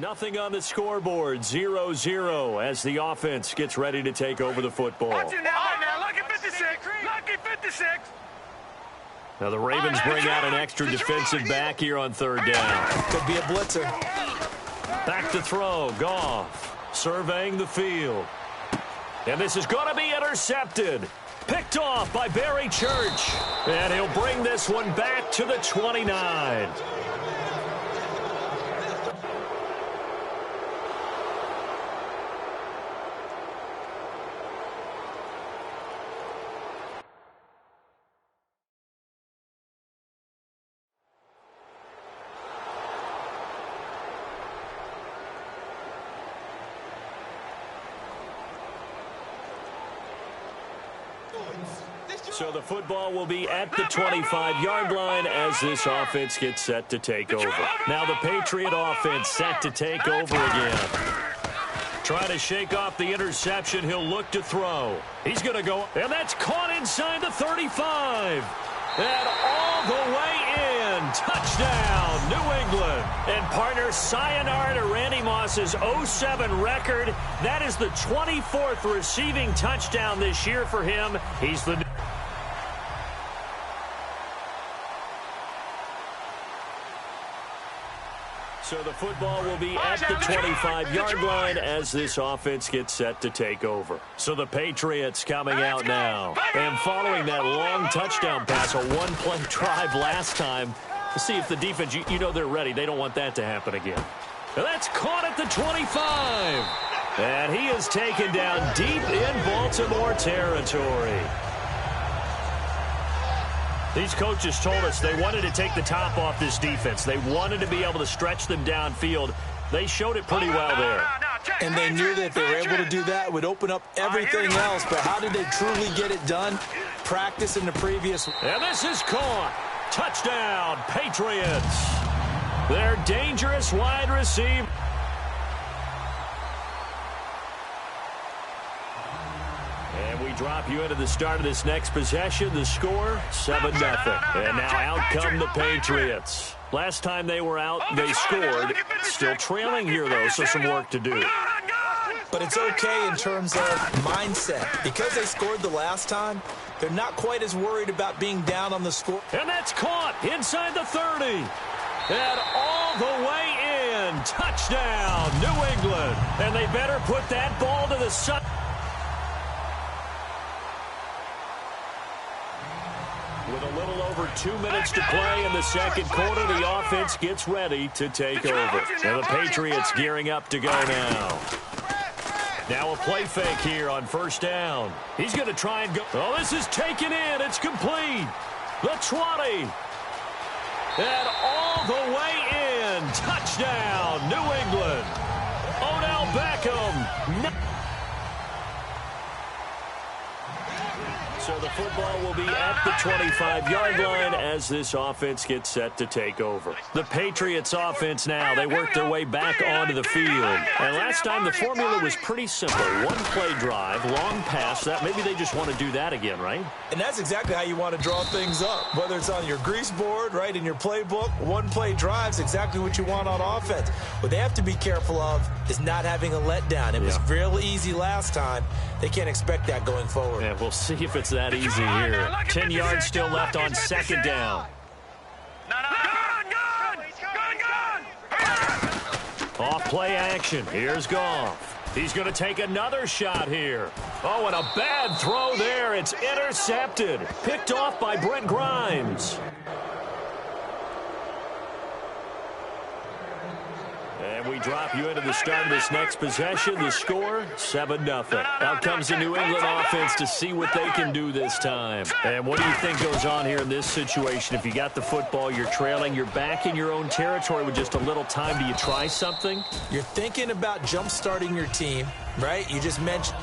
Nothing on the scoreboard, 0-0 as the offense gets ready to take over the football. Watch it now, Lucky 56. Lucky 56. Now the Ravens bring out an extra defensive back here on third down. Could be a blitzer. Back to throw, Goff surveying the field. And this is going to be intercepted. Picked off by Barry Church. And he'll bring this one back to the 29. So the football will be at the 25-yard line as this offense gets set to take over. Now the Patriot offense set to take over again. Trying to shake off the interception. He'll look to throw. He's going to go, and that's caught inside the 35. And all the way in. Touchdown, New England. And partner, sayonara to Randy Moss's 0-7 record. That is the 24th receiving touchdown this year for him. He's the... So the football will be at the 25-yard line as this offense gets set to take over. So the Patriots coming out now. And following that long touchdown pass, a one-play drive last time, to see if the defense, you know they're ready. They don't want that to happen again. And that's caught at the 25. And he is taken down deep in Baltimore territory. These coaches told us they wanted to take the top off this defense. They wanted to be able to stretch them downfield. They showed it pretty well there. And they knew that they were able to do that. It would open up everything else. But how did they truly get it done? Practice in the previous. And this is caught. Touchdown, Patriots. Their dangerous wide receiver. And we drop you into the start of this next possession. The score, 7-0. And now out come the Patriots. Last time they were out, they scored. Still trailing here, though, so some work to do. But it's okay in terms of mindset. Because they scored the last time, they're not quite as worried about being down on the score. And that's caught inside the 30. And all the way in. Touchdown, New England. And they better put that ball to the side. With a little over 2 minutes to play in the second quarter, the offense gets ready to take over. And the Patriots gearing up to go now. Now a play fake here on first down. He's going to try and go. Oh, this is taken in. It's complete. The 20. And all the way in. Touchdown, New England. Odell Beckham. So the football will be at the 25-yard line as this offense gets set to take over. The Patriots offense now, they work their way back onto the field. And last time the formula was pretty simple. One-play drive, long pass. That maybe they just want to do that again, right? And that's exactly how you want to draw things up. Whether it's on your grease board, right, in your playbook, one-play drive's exactly what you want on offense. What they have to be careful of is not having a letdown. It was real easy last time. They can't expect that going forward. Yeah, we'll see if it's that easy here. 10 yards still left on second down. Off play action. Here's Goff. He's going to take another shot here. Oh, and a bad throw there. It's intercepted. Picked off by Brent Grimes. And we drop you into the start of this next possession. The score, 7-0. Out comes the New England offense to see what they can do this time. And what do you think goes on here in this situation? If you got the football, you're trailing, you're back in your own territory with just a little time. Do you try something? You're thinking about jump-starting your team, right? You just mentioned...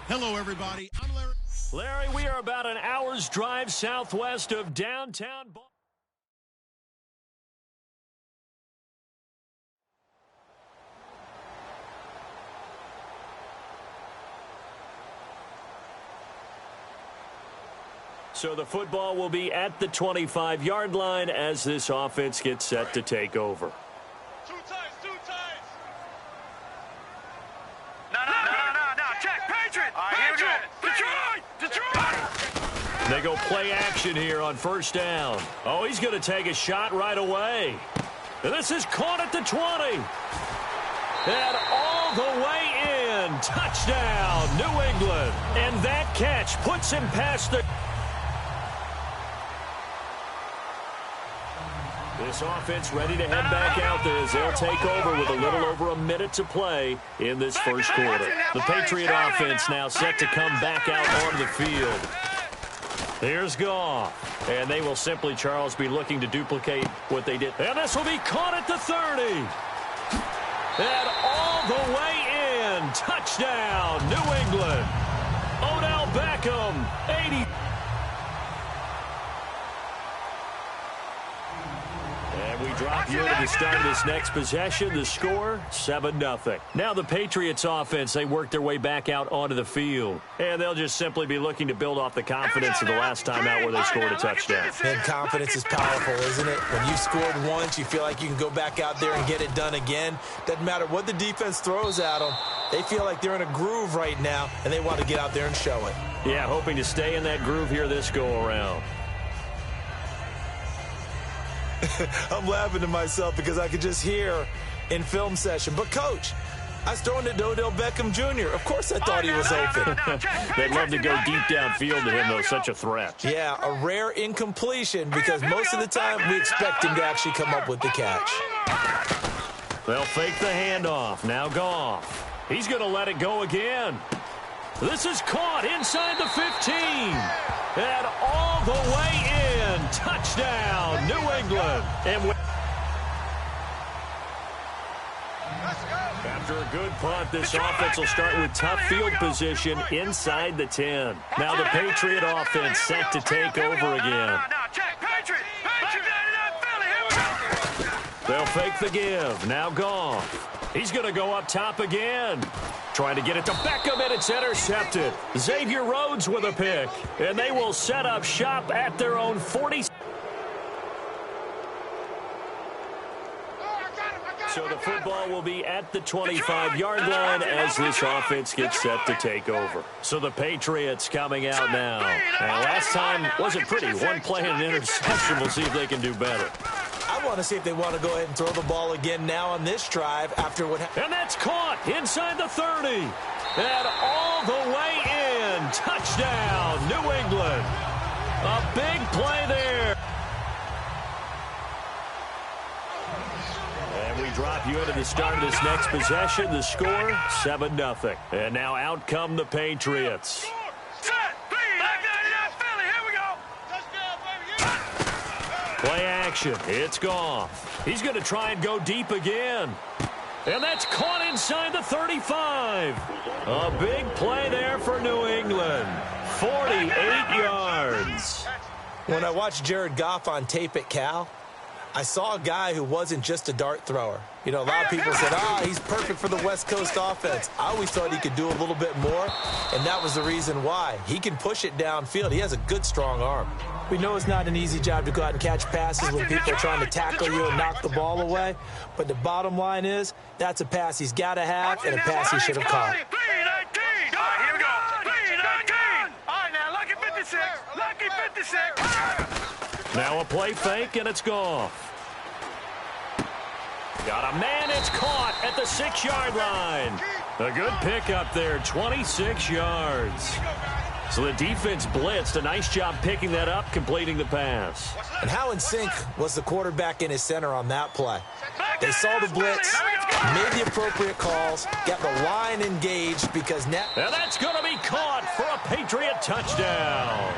Hello, everybody. I'm Larry. Larry, we are about an hour's drive southwest of downtown Boston. So the football will be at the 25-yard line as this offense gets set to take over. Two times. No. Check. Patriots. All right, Detroit. They go play action here on first down. Oh, he's going to take a shot right away. And this is caught at the 20. And all the way in. Touchdown, New England. And that catch puts him past the... This offense ready to head back out there as they'll take over with a little over a minute to play in this first quarter. The Patriot offense now set to come back out onto the field. Here's Goff. And they will simply, Charles, be looking to duplicate what they did. And this will be caught at the 30. And all the way in. Touchdown, New England. Odell Beckham, 80. We drop you into the start of this next possession. The score, 7-0. Now the Patriots offense, they work their way back out onto the field. And they'll just simply be looking to build off the confidence of the last time out where they scored a touchdown. And confidence is powerful, isn't it? When you scored once, you feel like you can go back out there and get it done again. Doesn't matter what the defense throws at them. They feel like they're in a groove right now, and they want to get out there and show it. Yeah, hoping to stay in that groove here this go-around. I'm laughing to myself because I could just hear in film session. But, Coach, I was throwing it to Odell Beckham Jr. Of course I thought he was open. They'd love to go deep downfield to him, though. Such a threat. Yeah, a rare incompletion because most of the time we expect him to actually come up with the catch. They'll fake the handoff. Now Goff. He's going to let it go again. This is caught inside the 15. And all the way in. Touchdown, New England. And after a good punt, this offense will start with tough field position inside the 10. Now the Patriot offense set to take over again. They'll fake the give. Now Goff. He's going to go up top again. Trying to get it to Beckham, and it's intercepted. Xavier Rhodes with a pick. And they will set up shop at their own 40. So the football will be at the 25-yard line as this offense gets set to take over. So the Patriots coming out now. And last time wasn't pretty. One play and an interception. We'll see if they can do better. I want to see if they want to go ahead and throw the ball again now on this drive after what happened. And that's caught inside the 30. And all the way in. Touchdown, New England. A big play there. And we drop you into the start of this next possession. The score, 7-0. And now out come the Patriots. Play action. It's Goff. He's going to try and go deep again. And that's caught inside the 35. A big play there for New England. 48 yards. When I watched Jared Goff on tape at Cal, I saw a guy who wasn't just a dart thrower. You know, a lot of people said, he's perfect for the West Coast offense. I always thought he could do a little bit more, and that was the reason why. He can push it downfield. He has a good, strong arm. We know it's not an easy job to go out and catch passes when people are trying to tackle you and knock the ball away, but the bottom line is that's a pass he's got to have and a pass he should have caught. Here we go. 3-19. All right, now, lucky 56. Lucky 56. Now a play fake, and it's Goff. Got a man, it's caught at the 6-yard line. A good pickup there, 26 yards. So the defense blitzed. A nice job picking that up, completing the pass. And how in sync was the quarterback in his center on that play? They saw the blitz, made the appropriate calls, got the line engaged because now... And that's going to be caught for a Patriot touchdown.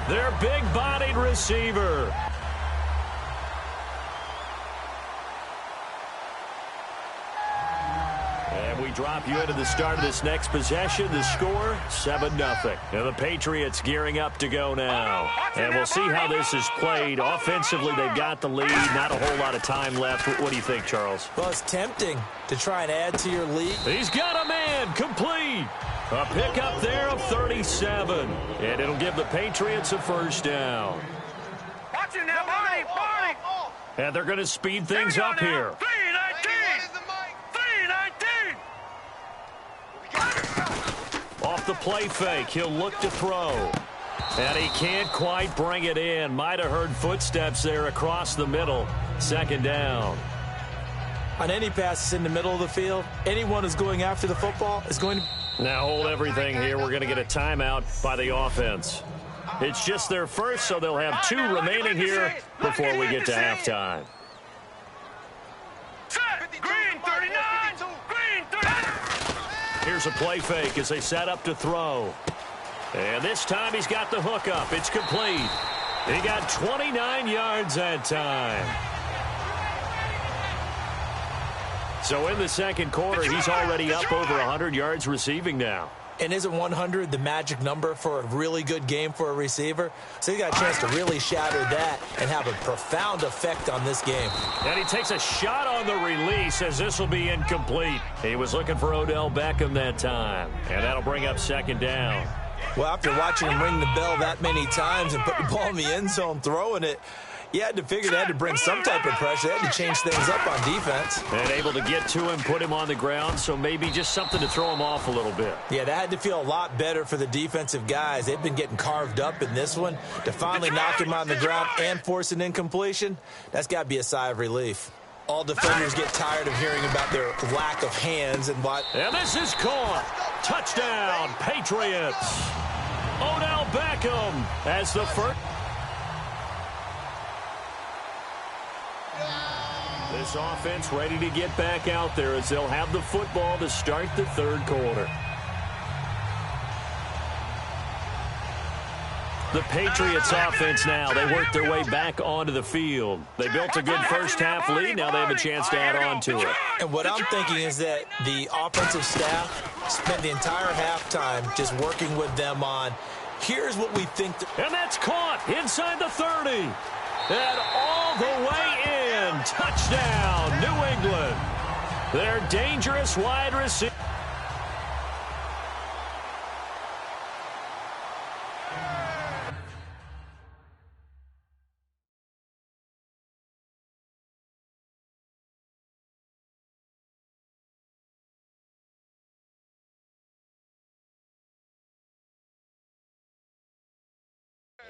Their big-bodied receiver. And we drop you into the start of this next possession. The score, 7-0. And the Patriots gearing up to go now. And we'll see how this is played. Offensively, they've got the lead. Not a whole lot of time left. What do you think, Charles? Well, it's tempting to try and add to your lead. He's got a man, complete. A pickup there of 37. And it'll give the Patriots a first down. Watch him now, Barney. And they're going to speed things up here. 3-19. 3-19. Off the play fake, he'll look to throw. And he can't quite bring it in. Might have heard footsteps there across the middle. Second down. On any passes in the middle of the field, anyone who's going after the football is going to... Now hold everything here. We're going to get a timeout by the offense. It's just their first, so they'll have 2 remaining here before we get to halftime. Green 39. Green 39. Here's a play fake as they set up to throw. And this time he's got the hook up. It's complete. He got 29 yards that time. So in the second quarter, he's already up over 100 yards receiving now. And isn't 100 the magic number for a really good game for a receiver? So he got a chance to really shatter that and have a profound effect on this game. And he takes a shot on the release as this will be incomplete. He was looking for Odell Beckham that time. And that'll bring up second down. Well, after watching him ring the bell that many times and put the ball in the end zone throwing it, You had to figure they had to bring some type of pressure. They had to change things up on defense. And able to get to him, put him on the ground, so maybe just something to throw him off a little bit. Yeah, that had to feel a lot better for the defensive guys. They've been getting carved up in this one. To finally knock him on the ground and force an incompletion, that's got to be a sigh of relief. All defenders get tired of hearing about their lack of hands and what. And this is caught. Touchdown, Patriots. Odell Beckham as the first. This offense ready to get back out there as they'll have the football to start the third quarter. The Patriots offense now, they work their way back onto the field. They built a good first half lead. Now they have a chance to add on to it. And what I'm thinking is that the offensive staff spent the entire halftime just working with them on, here's what we think. And that's caught inside the 30. And all the way in. Touchdown, New England. Their dangerous wide receiver.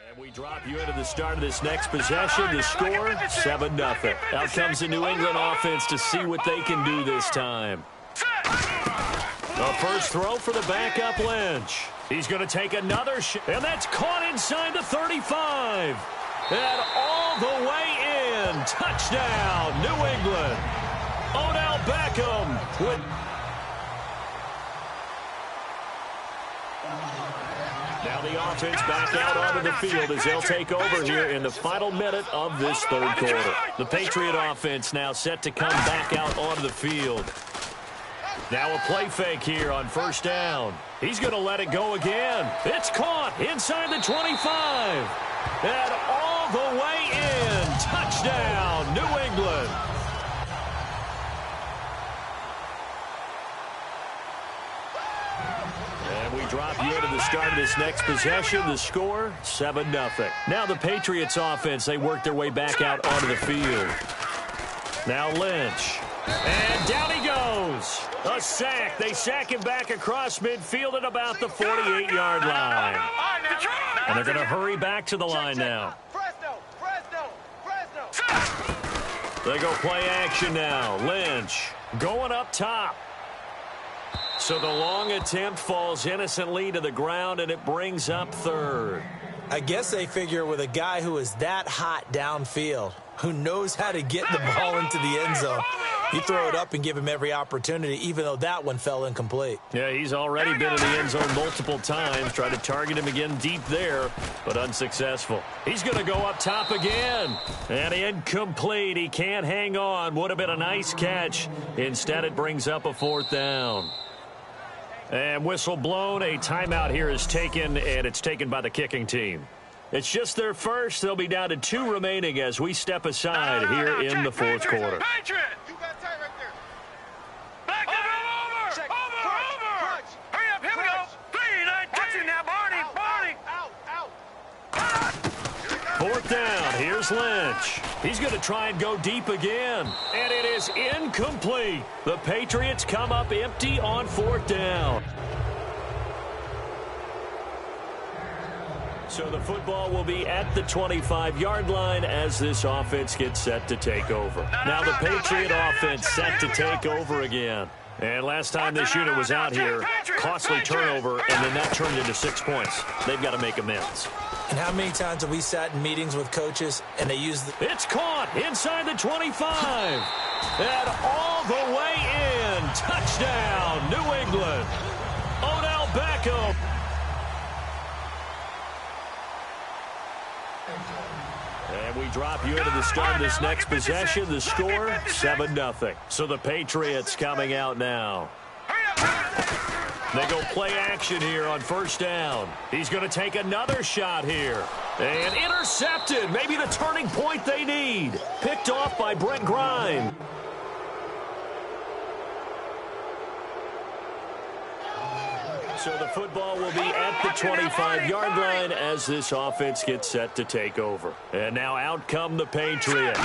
And we drop you into the start of this next possession. The score, 7-0. Out comes the New England offense to see what they can do this time. The first throw for the backup Lynch. He's going to take another shot. And that's caught inside the 35. And all the way in. Touchdown, New England. Odell Beckham with... Now the offense back out onto the field as they'll take over here in the final minute of this third quarter. The Patriot offense now set to come back out onto the field. Now a play fake here on first down. He's going to let it go again. It's caught inside the 25. And all the way in. Touchdown, New England. We drop you into the start of this next possession. The score, 7-0. Now the Patriots offense, they work their way back out onto the field. Now Lynch. And down he goes. A sack. They sack him back across midfield at about the 48-yard line. And they're going to hurry back to the line now. They go play action now. Lynch going up top. So the long attempt falls innocently to the ground, and it brings up third. I guess they figure with a guy who is that hot downfield, who knows how to get the ball into the end zone, you throw it up and give him every opportunity, even though that one fell incomplete. Yeah, he's already been in the end zone multiple times. Tried to target him again deep there, but unsuccessful. He's going to go up top again. And incomplete. He can't hang on. Would have been a nice catch. Instead, it brings up a fourth down. And whistle blown. A timeout here is taken, and it's taken by the kicking team. It's just their first. They'll be down to 2 remaining as we step aside here in the fourth quarter. Fourth down. Here's Lynch. He's going to try and go deep again. And it is incomplete. The Patriots come up empty on fourth down. So the football will be at the 25-yard line as this offense gets set to take over. Now the Patriot offense set to take over again. And last time this unit was out here, costly turnover, and then that turned into 6 points. They've got to make amends. And how many times have we sat in meetings with coaches and they use the... It's caught inside the 25. And all the way in. Touchdown, New England. Odell Beckham. And we drop you into the start of this next possession. The score, 7-0. So the Patriots coming out now. They go play action here on first down. He's going to take another shot here. And intercepted. Maybe the turning point they need. Picked off by Brent Grime. So the football will be at the 25-yard line as this offense gets set to take over. And now out come the Patriots.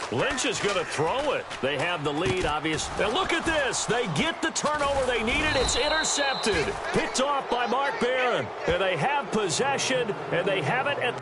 Lynch is going to throw it. They have the lead, obviously. And look at this. They get the turnover they needed. It's intercepted. Picked off by Mark Barron. And they have possession, and they have it at...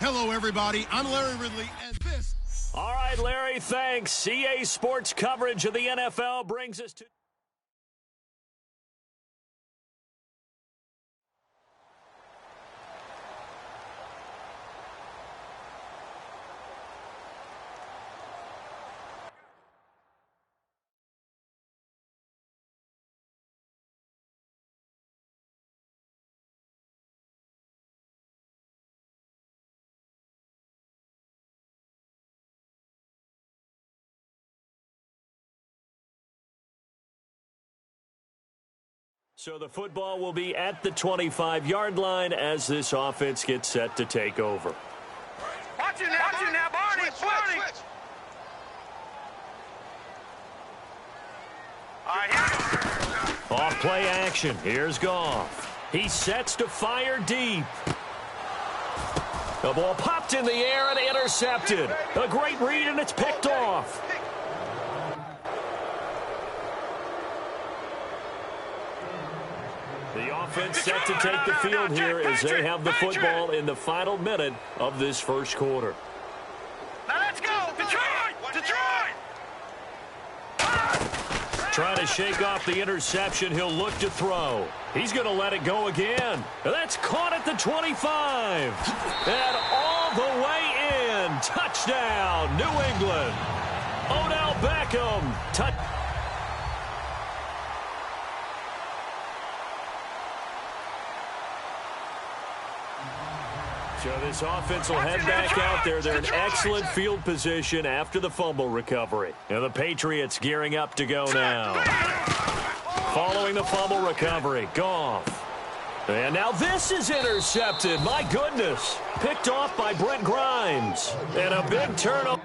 Hello, everybody. I'm Larry Ridley, and this... All right, Larry, thanks. CA Sports coverage of the NFL brings us to... So the football will be at the 25-yard line as this offense gets set to take over. Watch it now, Barney. Switch. All right, here. Off play action. Here's Goff. He sets to fire deep. The ball popped in the air and intercepted. A great read, and it's picked off. The offense set to take the field here as they have the football in the final minute of this first quarter. Now let's go. Detroit. Trying to shake off the interception. He'll look to throw. He's going to let it go again. That's caught at the 25. And all the way in. Touchdown, New England. Odell Beckham. Touchdown. So this offense will head back out there. They're in excellent field position after the fumble recovery. And the Patriots gearing up to go now. Following the fumble recovery, Goff. And now this is intercepted. My goodness. Picked off by Brent Grimes. And a big turnover.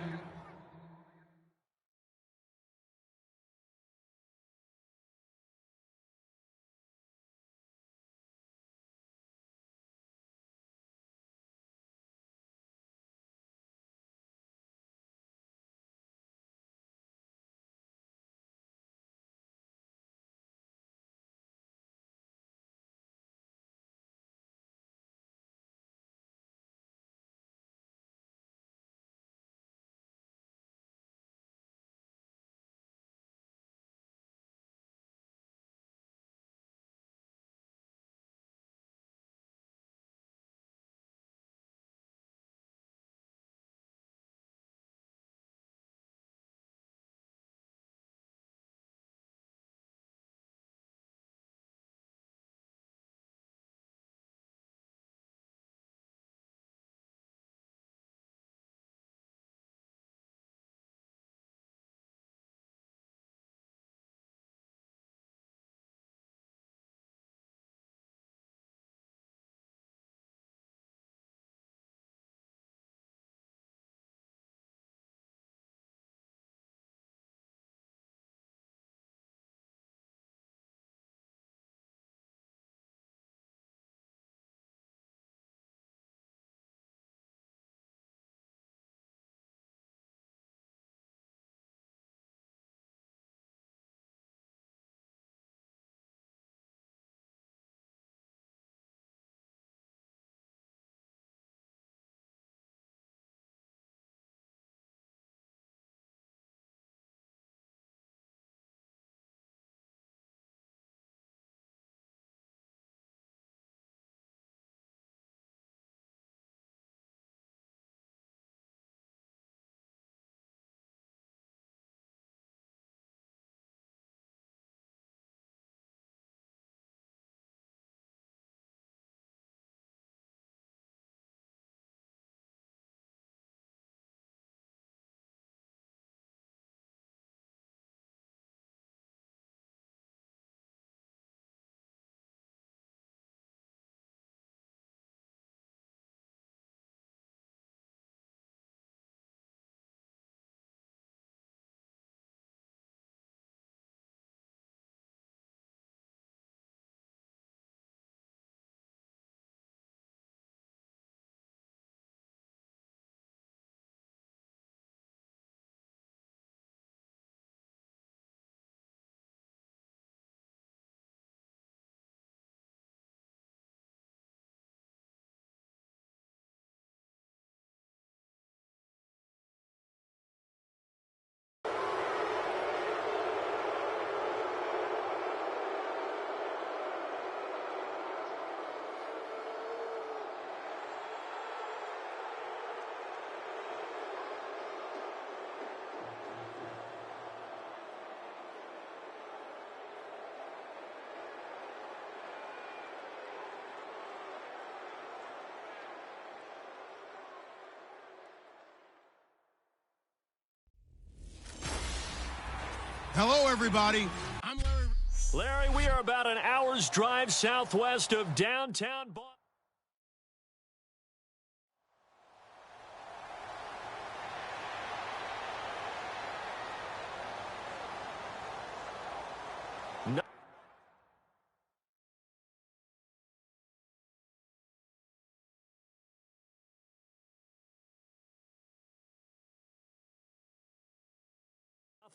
Hello, everybody. I'm Larry. Larry, we are about an hour's drive southwest of downtown Boston.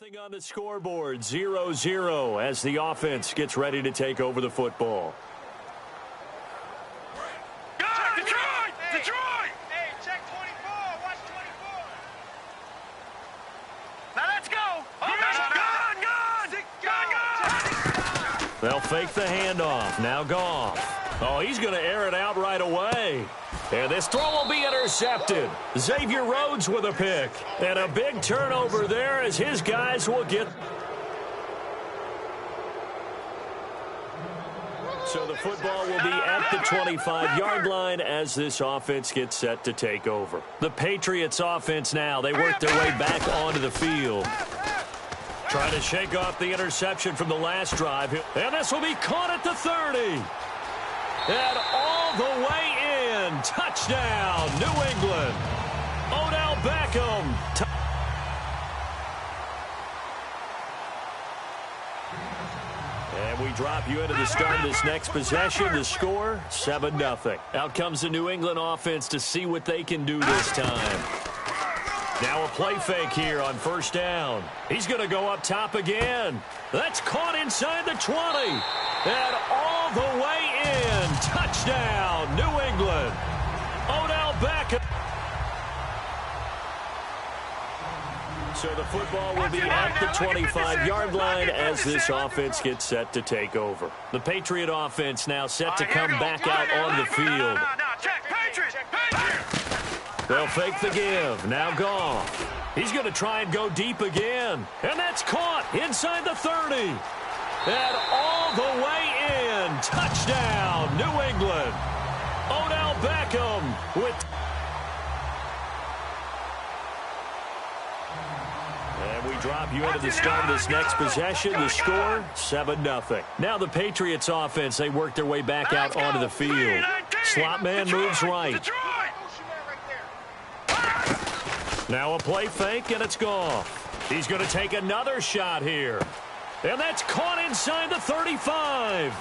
Nothing on the scoreboard, 0-0 as the offense gets ready to take over the football. Detroit! Detroit! Hey, check 24. Watch 24. Now let's go. Gun! They'll fake the handoff. Now Goff. Oh, he's going to air it out right away. And this throw will be intercepted. Xavier Rhodes with a pick. And a big turnover there as his guys will get. So the football will be at the 25-yard line as this offense gets set to take over. The Patriots offense now, they work their way back onto the field. Trying to shake off the interception from the last drive. And this will be caught at the 30. And all the way in. Touchdown, New England. Odell Beckham. And we drop you into the start of this next possession. The score, 7-0. Out comes the New England offense to see what they can do this time. Now a play fake here on first down. He's going to go up top again. That's caught inside the 20. And all the way in. Touchdown, New England. Odell Beckham. So the football will be at the 25-yard line as this offense gets set to take over. The Patriot offense now set to come back out on the field. They'll fake the give. Now Goff. He's going to try and go deep again. And that's caught inside the 30. And all the way in. Touchdown, New England. Odell Beckham with... And we drop you into the start of this next possession. The score, 7-0. Now the Patriots offense, they work their way back out onto the field. Slot man moves right. Now a play fake, and it's Goff. He's going to take another shot here. And that's caught inside the 35.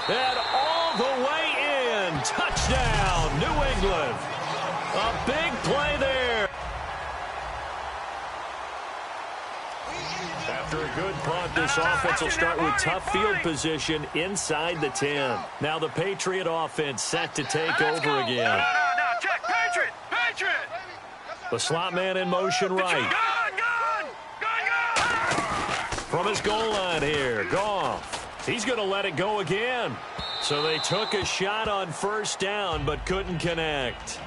And all the way in. Touchdown, New England. A big play there. After a good punt, this offense will start with tough field position inside the 10. Now the Patriot offense set to take over again. The slot man in motion right. From his goal line here, Goff. He's going to let it go again. So they took a shot on first down but couldn't connect.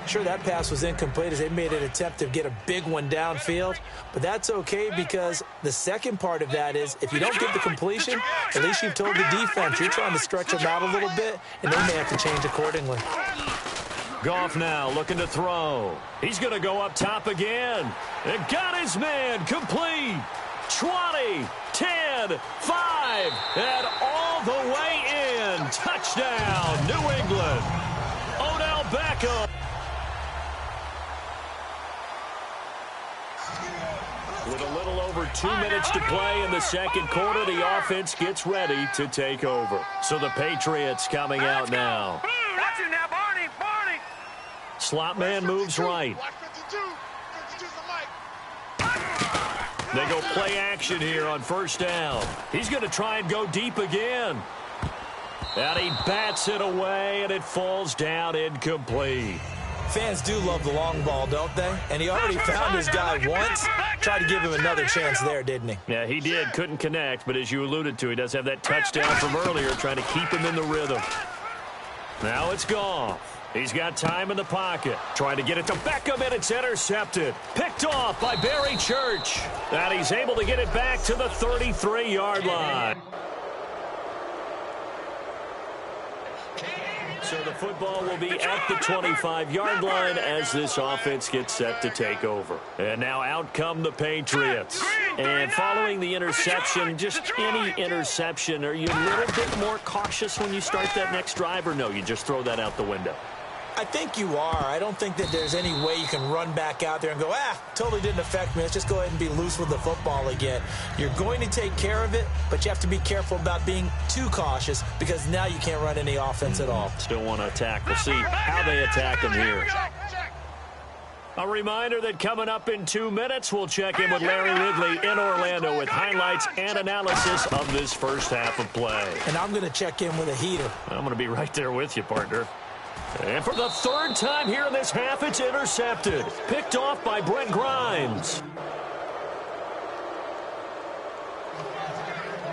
Sure, that pass was incomplete as they made an attempt to get a big one downfield, but that's okay because the second part of that is if you don't get the completion, at least you've told the defense you're trying to stretch them out a little bit, and they may have to change accordingly. Goff now looking to throw. He's going to go up top again. And got his man complete. 20, 10, 5, and all the way in. Touchdown, New England. Odell Beckham. With a little over 2 minutes to play in the second quarter, the offense gets ready to take over. So the Patriots coming out now. Slot man moves right. They go play action here on first down. He's going to try and go deep again. And he bats it away, and it falls down incomplete. Fans do love the long ball, don't they? And he already found his guy once. Tried to give him another chance there, didn't he? Yeah, he did. Couldn't connect, but as you alluded to, he does have that touchdown from earlier, trying to keep him in the rhythm. Now it's Goff. He's got time in the pocket. Trying to get it to Beckham, and it's intercepted. Picked off by Barry Church. And he's able to get it back to the 33-yard line. So the football will be at the 25-yard line as this offense gets set to take over. And now out come the Patriots. And following the interception, just any interception, are you a little bit more cautious when you start that next drive, or no, you just throw that out the window? I think you are. I don't think that there's any way you can run back out there and go, totally didn't affect me. Let's just go ahead and be loose with the football again. You're going to take care of it, but you have to be careful about being too cautious because now you can't run any offense at all. Still want to attack. We'll see how they attack them here. A reminder that coming up in 2 minutes, we'll check in with Larry Ridley in Orlando with highlights and analysis of this first half of play. And I'm going to check in with a heater. I'm going to be right there with you, partner. And for the third time here in this half, it's intercepted. Picked off by Brent Grimes.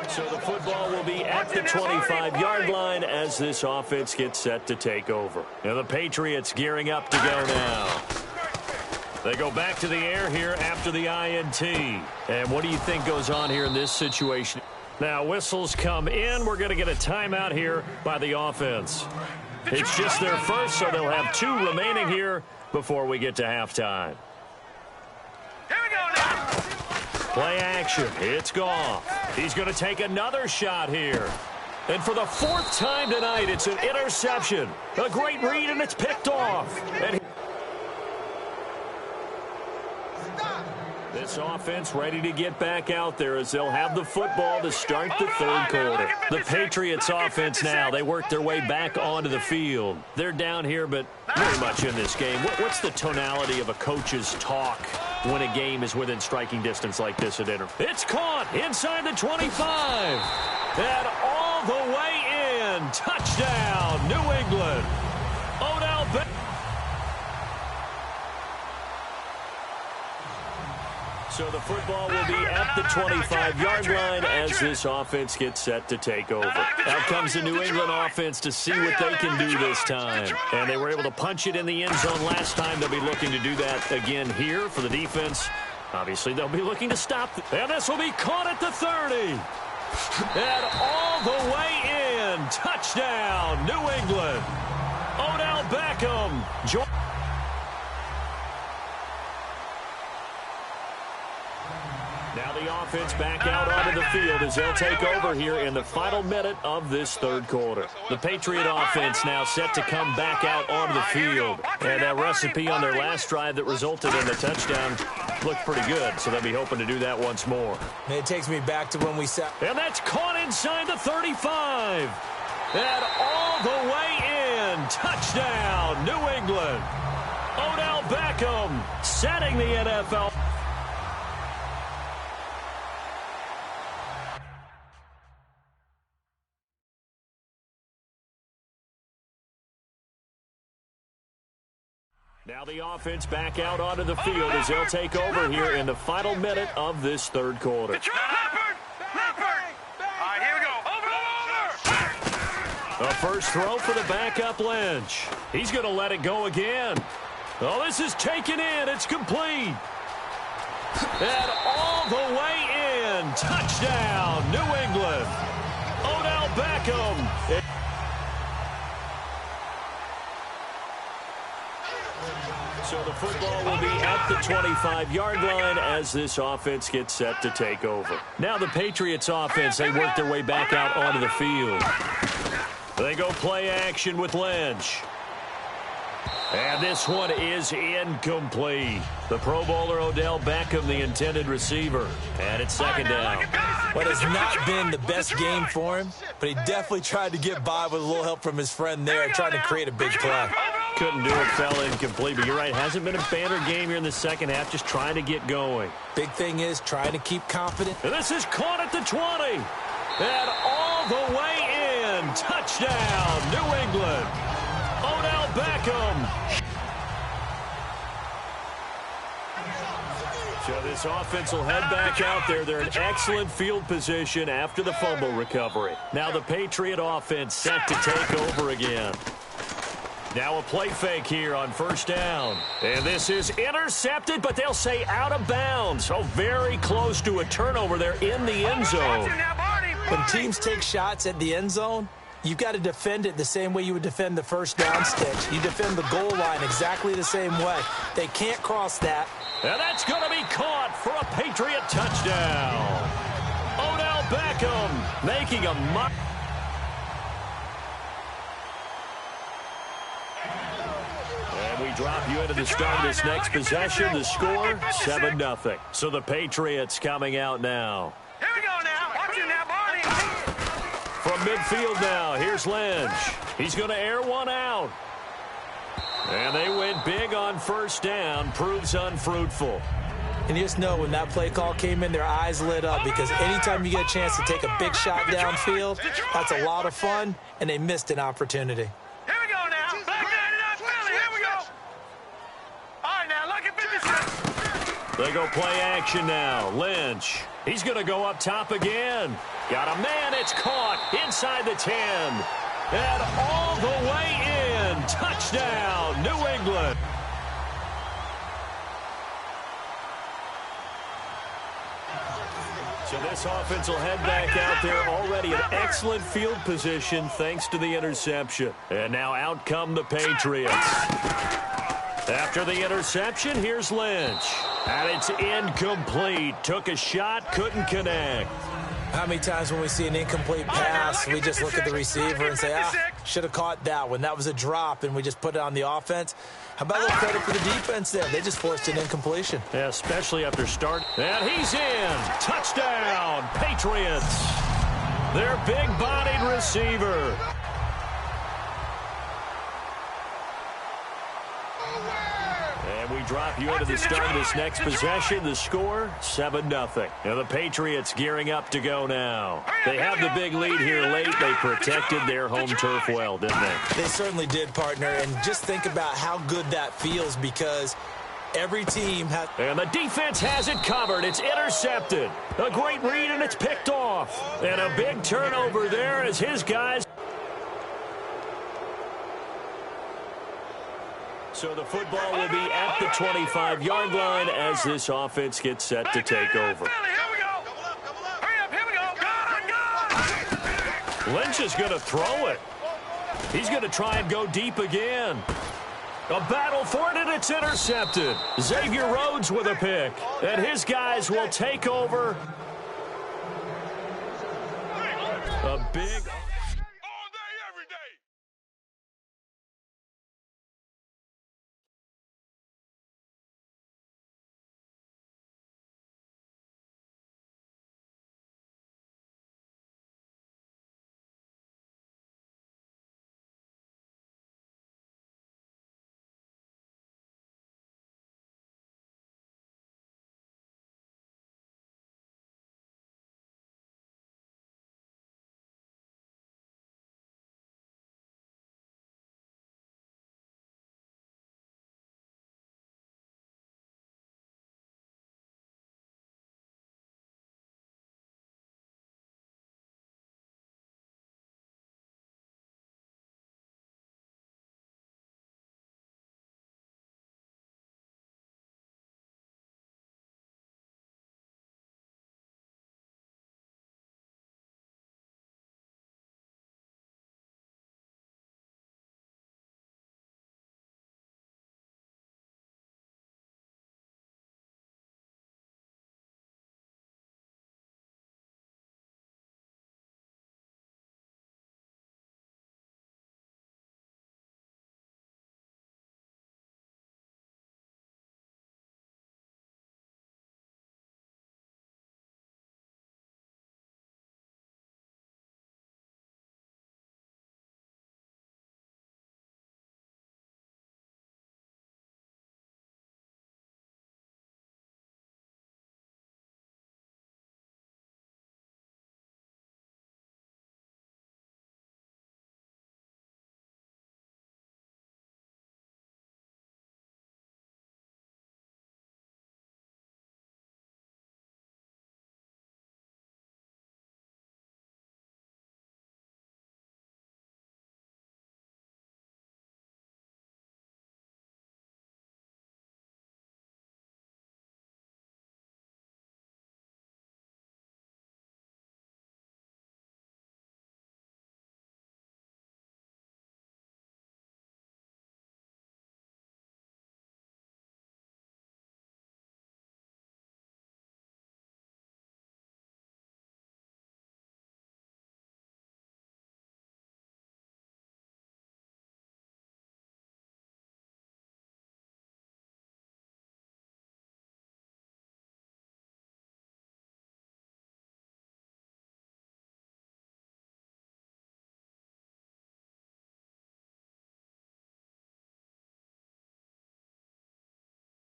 So the football will be at the 25-yard line as this offense gets set to take over. Now the Patriots gearing up to go now. They go back to the air here after the INT. And what do you think goes on here in this situation? Now whistles come in. We're going to get a timeout here by the offense. It's just their first, so they'll have 2 remaining here before we get to halftime. Here we go now. Play action. It's Goff. He's going to take another shot here. And for the 4th time tonight, it's an interception. A great read, and it's picked off. And this offense ready to get back out there as they'll have the football to start the third quarter. The Patriots offense now, they work their way back onto the field. They're down here, but very much in this game. What's the tonality of a coach's talk when a game is within striking distance like this at Inter? It's caught inside the 25. And all the way in. Touchdown, New England. Odell Beckham. So the football will be at the 25-yard line as this offense gets set to take over. Out comes the New England offense to see what they can do this time. And they were able to punch it in the end zone last time. They'll be looking to do that again here for the defense. Obviously, they'll be looking to stop. And this will be caught at the 30. And all the way in. Touchdown, New England. Odell Beckham. Now the offense back out onto the field as they'll take over here in the final minute of this third quarter. The Patriot offense now set to come back out onto the field. And that recipe on their last drive that resulted in the touchdown looked pretty good, so they'll be hoping to do that once more. And it takes me back to when we sat. And that's caught inside the 35. And all the way in. Touchdown, New England. Odell Beckham setting the NFL. Now the offense back out onto the field as they'll take over here in the final minute of this third quarter. Leopard! All right, here we go. Over! A first throw for the backup Lynch. He's going to let it go again. Oh, this is taken in. It's complete. And all the way in. Touchdown, New England. Odell Beckham. So the football will be at the 25-yard line as this offense gets set to take over. Now the Patriots offense, they work their way back out onto the field. They go play action with Lynch. And this one is incomplete. The Pro Bowler Odell Beckham, the intended receiver. And it's second down. What has not been the best game for him, but he definitely tried to get by with a little help from his friend there, trying to create a big play. Couldn't do it, fell incomplete. But you're right, hasn't been a banner game here in the second half, just trying to get going. Big thing is trying to keep confident. And this is caught at the 20. And all the way in. Touchdown, New England. Odell Beckham. So this offense will head back out there. They're in excellent field position after the fumble recovery. Now the Patriot offense set to take over again. Now a play fake here on first down. And this is intercepted, but they'll say out of bounds. So very close to a turnover there in the end zone. When teams take shots at the end zone, you've got to defend it the same way you would defend the first down sticks. You defend the goal line exactly the same way. They can't cross that. And that's going to be caught for a Patriot touchdown. Odell Beckham making a mock. And we drop you into the start of this next possession. The score, 7-0. So the Patriots coming out now. Here we go now. Watch it now, Barney. From midfield now, here's Lynch. He's going to air one out. And they went big on first down. Proves unfruitful. And you just know when that play call came in, their eyes lit up because anytime you get a chance to take a big shot downfield, that's a lot of fun, and they missed an opportunity. Here we go now. Back 99 Philly. Here we go. All right, now look at 56. They go play action now. Lynch. He's going to go up top again. Got a man. It's caught inside the 10. And all the way in. Touchdown, New England. So this offense will head back out there, already an excellent field position thanks to the interception. And now out come the Patriots. After the interception, here's Lynch. And it's incomplete. Took a shot, couldn't connect. How many times when we see an incomplete pass, we just look at the receiver and say, should have caught that one. That was a drop, and we just put it on the offense. How about a little credit for the defense there? They just forced an incompletion. Yeah, especially after start. And he's in. Touchdown, Patriots. Their big-bodied receiver. And we drop you into the start of this next possession. The score, 7-0. Now the Patriots gearing up to go now. They have the big lead here late. They protected their home turf well, didn't they? They certainly did, partner. And just think about how good that feels because every team has... And the defense has it covered. It's intercepted. A great read, and it's picked off. And a big turnover there as his guys... So the football will be at the 25-yard line as this offense gets set to take over. Lynch is going to throw it. He's going to try and go deep again. A battle for it, and it's intercepted. Xavier Rhodes with a pick. And his guys will take over. A big...